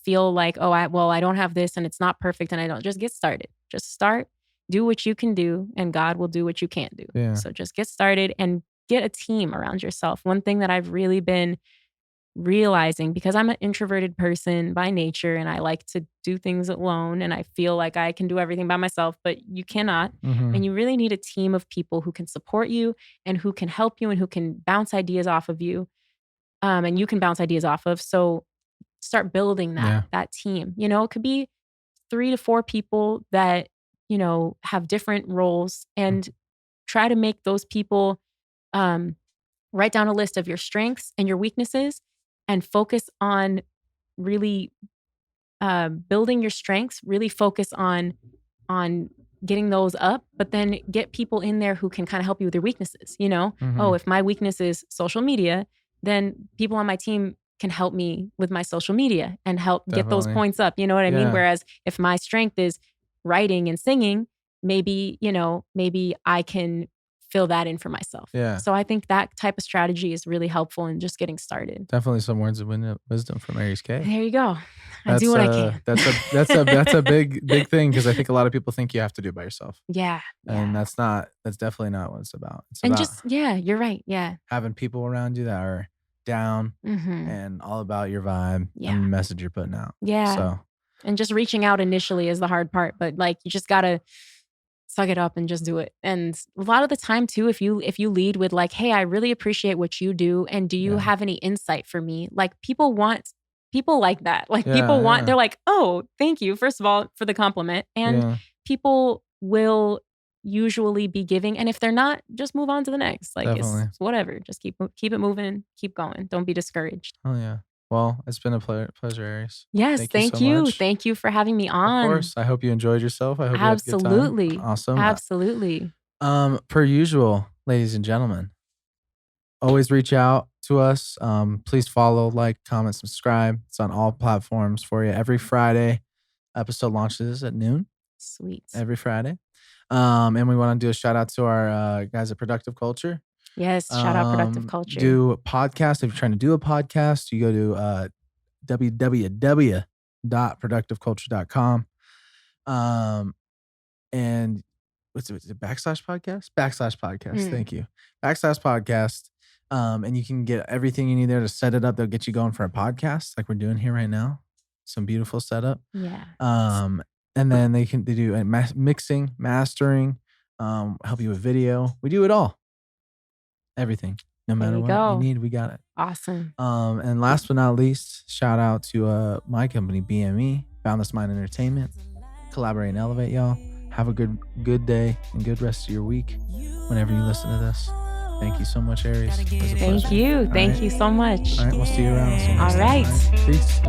feel like, I don't have this and it's not perfect and I don't. Just get started. Just start. Do what you can do and God will do what you can't do. Yeah. So just get started and get a team around yourself. One thing that I've really been realizing, because I'm an introverted person by nature and I like to do things alone and I feel like I can do everything by myself, but you cannot. And you really need a team of people who can support you and who can help you and who can bounce ideas off of you. And you can bounce ideas off of. So start building that team. You know, it could be 3 to 4 people that, you know, have different roles and try to make those people write down a list of your strengths and your weaknesses and focus on really building your strengths, really focus on getting those up, but then get people in there who can kind of help you with your weaknesses. You know, if my weakness is social media, then people on my team can help me with my social media and help get those points up. You know what I mean? Whereas if my strength is writing and singing, maybe I can fill that in for myself. Yeah. So I think that type of strategy is really helpful in just getting started. Definitely some words of wisdom from Aries Kae. There you go. I do what I can. That's a big thing because I think a lot of people think you have to do it by yourself. Yeah. And that's definitely not what it's about. It's and about you're right. Yeah. having people around you that are down and all about your vibe and the message you're putting out. Yeah. So. And just reaching out initially is the hard part, but like you just gotta suck it up and just do it. And a lot of the time too, if you lead with like, hey, I really appreciate what you do, and do you have any insight for me? Like people like that. Like they're like, oh, thank you, first of all, for the compliment. And people will usually be giving. And if they're not, just move on to the next. Like it's whatever. Just keep it moving, keep going. Don't be discouraged. Oh yeah. Well, it's been a pleasure, Aries. Yes, thank you. Thank you for having me on. Of course. I hope you enjoyed yourself. I hope Absolutely. you had a good time. Awesome. Absolutely. Per usual, ladies and gentlemen, always reach out to us. Please follow, like, comment, subscribe. It's on all platforms for you. Every Friday, episode launches at noon. Sweet. Every Friday. And we want to do a shout out to our guys at Productive Culture. Yes, shout out Productive Culture. Do a podcast. If you're trying to do a podcast, you go to www.productiveculture.com. And what's it? /podcast? /podcast. Thank you. /podcast. And you can get everything you need there to set it up. They'll get you going for a podcast like we're doing here right now. Some beautiful setup. Yeah. And then they do mixing, mastering, help you with video. We do it all. Everything. No matter what you need, we got it. Awesome. And last but not least, shout out to my company, BME, Boundless Mind Entertainment. Collaborate and elevate, y'all. Have a good day and good rest of your week whenever you listen to this. Thank you so much, Aries. Thank you. Thank you so much. All right, we'll see you around. All right. Peace.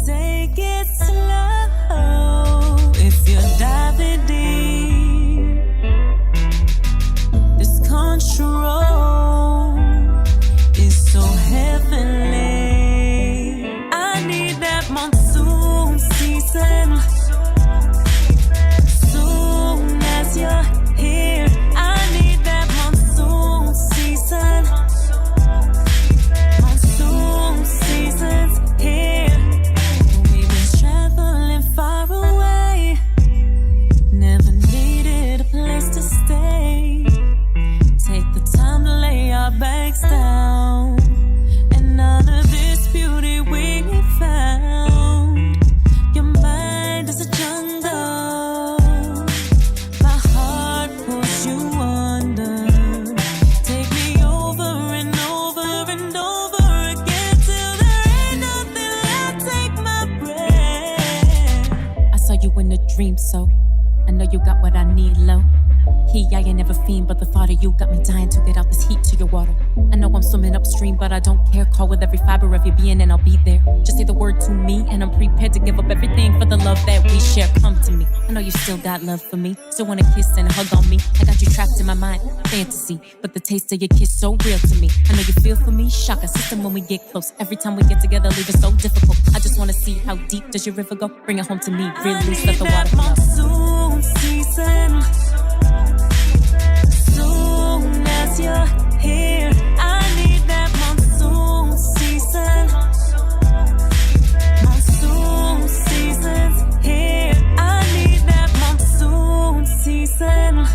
Take it slow if you're diving deep. This control is so heavenly. I need that monsoon season. Soon as you're here, I need that monsoon season. Monsoon season's here. We've been traveling far away. Never needed a place to stay. Take the time to lay our bags down and honor this beauty we found. Your mind is a jungle. My heart pulls you under. Take me over and over and over again till there ain't nothing left. Take my breath. I saw you in a dream, so I know you got what I need, low. I ain't never fiend, but the thought of you got me dying to get out this heat to your water. I know I'm swimming upstream, but I don't care. Call with every fiber of your being and I'll be there. Just say the word to me and I'm prepared to give up everything for the love that we share. Come to me. I know you still got love for me. Still wanna kiss and hug on me. I got you trapped in my mind, fantasy, but the taste of your kiss so real to me. I know you feel for me, shock a system when we get close. Every time we get together, leave it so difficult. I just wanna see how deep does your river go. Bring it home to me, release, let the water flow. Monsoon season. Soon as you're here, I need that monsoon season. Monsoon season's here. I need that monsoon season.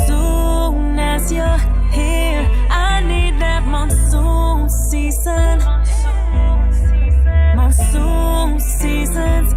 Soon as you're here, I need that monsoon season. Monsoon season's